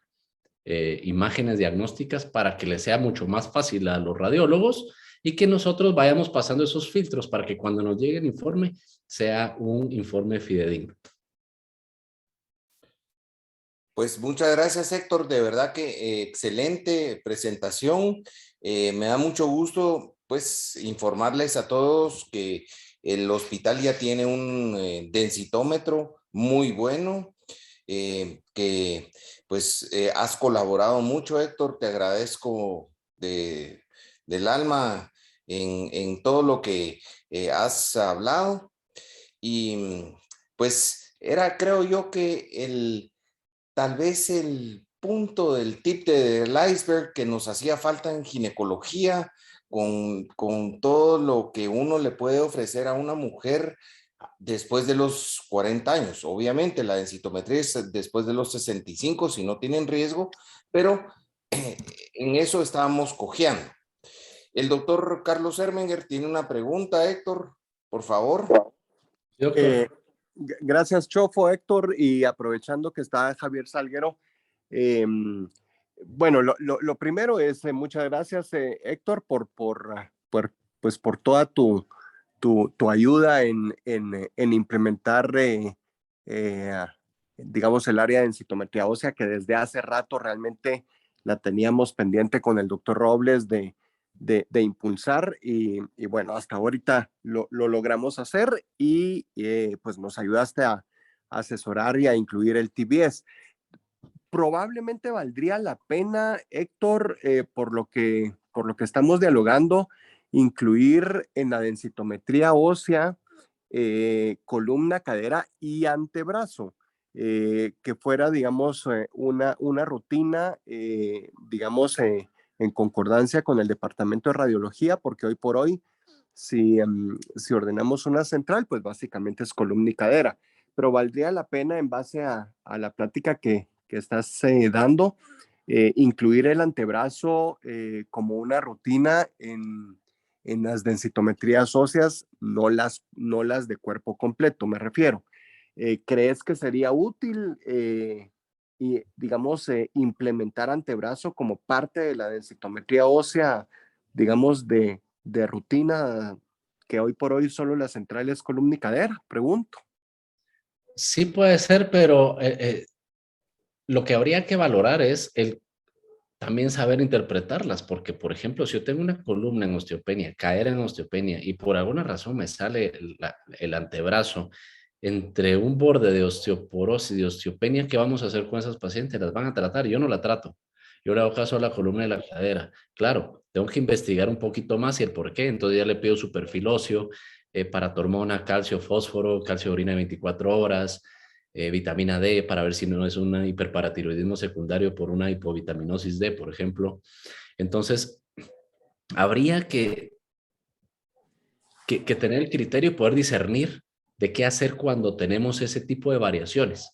Speaker 1: imágenes diagnósticas para que les sea mucho más fácil a los radiólogos y que nosotros vayamos pasando esos filtros para que cuando nos llegue el informe sea un informe fidedigno.
Speaker 2: Pues muchas gracias, Héctor. De verdad que excelente presentación. Me da mucho gusto, pues, informarles a todos que el hospital ya tiene un densitómetro muy bueno, que pues has colaborado mucho, Héctor. Te agradezco del alma en todo lo que has hablado. Y pues era, creo yo, que tal vez el punto del tip del iceberg que nos hacía falta en ginecología, con todo lo que uno le puede ofrecer a una mujer después de los 40 años. Obviamente la densitometría es después de los 65 si no tienen riesgo, pero en eso estábamos cojeando. El doctor Carlos Ermenger tiene una pregunta, Héctor, por favor.
Speaker 1: Doctor.
Speaker 6: Gracias, Chofo, Héctor, y aprovechando que está Javier Salguero, bueno, lo primero es muchas gracias, Héctor, pues, por toda tu ayuda en implementar, digamos, el área de densitometría ósea, que desde hace rato realmente la teníamos pendiente con el doctor Robles de impulsar y bueno, hasta ahorita lo logramos hacer y pues nos ayudaste a asesorar y a incluir el TBS. Probablemente valdría la pena, Héctor, por lo que estamos dialogando, incluir en la densitometría ósea columna, cadera y antebrazo. Que fuera, digamos, una rutina, digamos, en concordancia con el departamento de radiología, porque hoy por hoy, si ordenamos una central, pues básicamente es columna y cadera, pero valdría la pena en base a la plática que estás dando, incluir el antebrazo como una rutina en las densitometrías óseas, no las de cuerpo completo, me refiero. ¿Crees que sería útil, y, digamos, implementar antebrazo como parte de la densitometría ósea, digamos, de rutina, que hoy por hoy solo la central es columna y cadera? Pregunto.
Speaker 1: Sí puede ser, pero lo que habría que valorar es el también saber interpretarlas, porque, por ejemplo, si yo tengo una columna en osteopenia, caer en osteopenia, y por alguna razón me sale el antebrazo entre un borde de osteoporosis y de osteopenia, ¿qué vamos a hacer con esas pacientes? ¿Las van a tratar? Yo no la trato. Yo le hago caso a la columna y la cadera. Claro, tengo que investigar un poquito más y el por qué. Entonces ya le pido su perfil óseo, paratormona, calcio, fósforo, calcio de orina de 24 horas, vitamina D para ver si no es un hiperparatiroidismo secundario por una hipovitaminosis D, por ejemplo. Entonces, habría que tener el criterio y poder discernir de qué hacer cuando tenemos ese tipo de variaciones.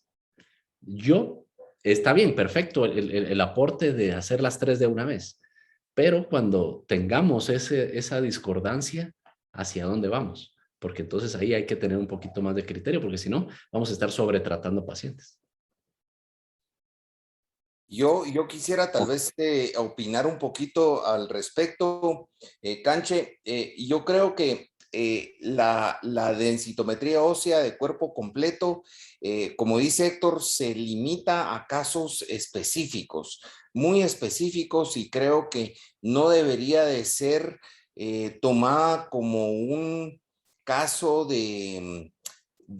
Speaker 1: Está bien, perfecto, el aporte de hacer las 3 de una vez, pero cuando tengamos esa discordancia, ¿hacia dónde vamos? Porque entonces ahí hay que tener un poquito más de criterio, porque si no, vamos a estar sobretratando pacientes.
Speaker 2: Yo quisiera tal vez opinar un poquito al respecto, Canche. Yo creo que la densitometría ósea de cuerpo completo, como dice Héctor, se limita a casos específicos, muy específicos, y creo que no debería de ser tomada como un caso de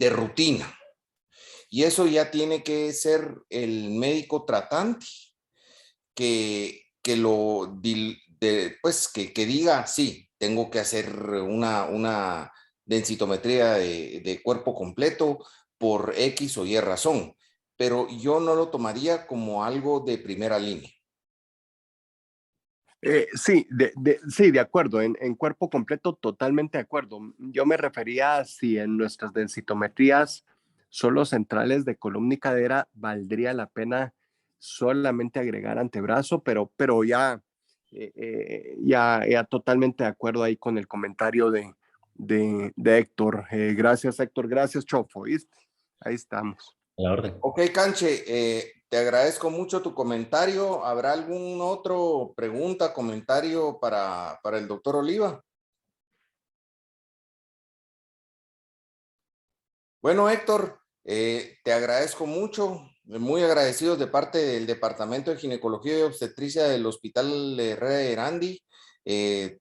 Speaker 2: rutina. Y eso ya tiene que ser el médico tratante que diga, sí, tengo que hacer una densitometría de cuerpo completo por X o Y razón, pero yo no lo tomaría como algo de primera línea.
Speaker 6: Sí, sí, de acuerdo. En cuerpo completo, totalmente de acuerdo. Yo me refería a si en nuestras densitometrías solo centrales de columna y cadera valdría la pena solamente agregar antebrazo, pero ya totalmente de acuerdo ahí con el comentario de Héctor. Gracias, Héctor. Gracias, Chofo. ¿Viste? Ahí estamos.
Speaker 1: A la orden.
Speaker 2: Ok, Canche, te agradezco mucho tu comentario. ¿Habrá algún otro pregunta, comentario para el doctor Oliva? Bueno, Héctor, te agradezco mucho, muy agradecidos de parte del Departamento de Ginecología y Obstetricia del Hospital Herrera de Herandi.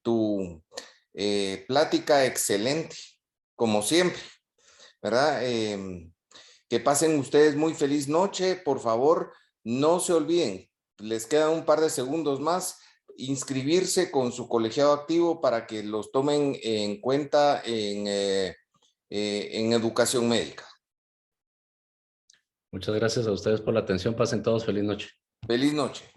Speaker 2: Tu plática excelente, como siempre, ¿verdad? Que pasen ustedes muy feliz noche. Por favor, no se olviden, les quedan un par de segundos más, inscribirse con su colegiado activo para que los tomen en cuenta en educación médica.
Speaker 1: Muchas gracias a ustedes por la atención. Pasen todos feliz noche.
Speaker 2: Feliz noche.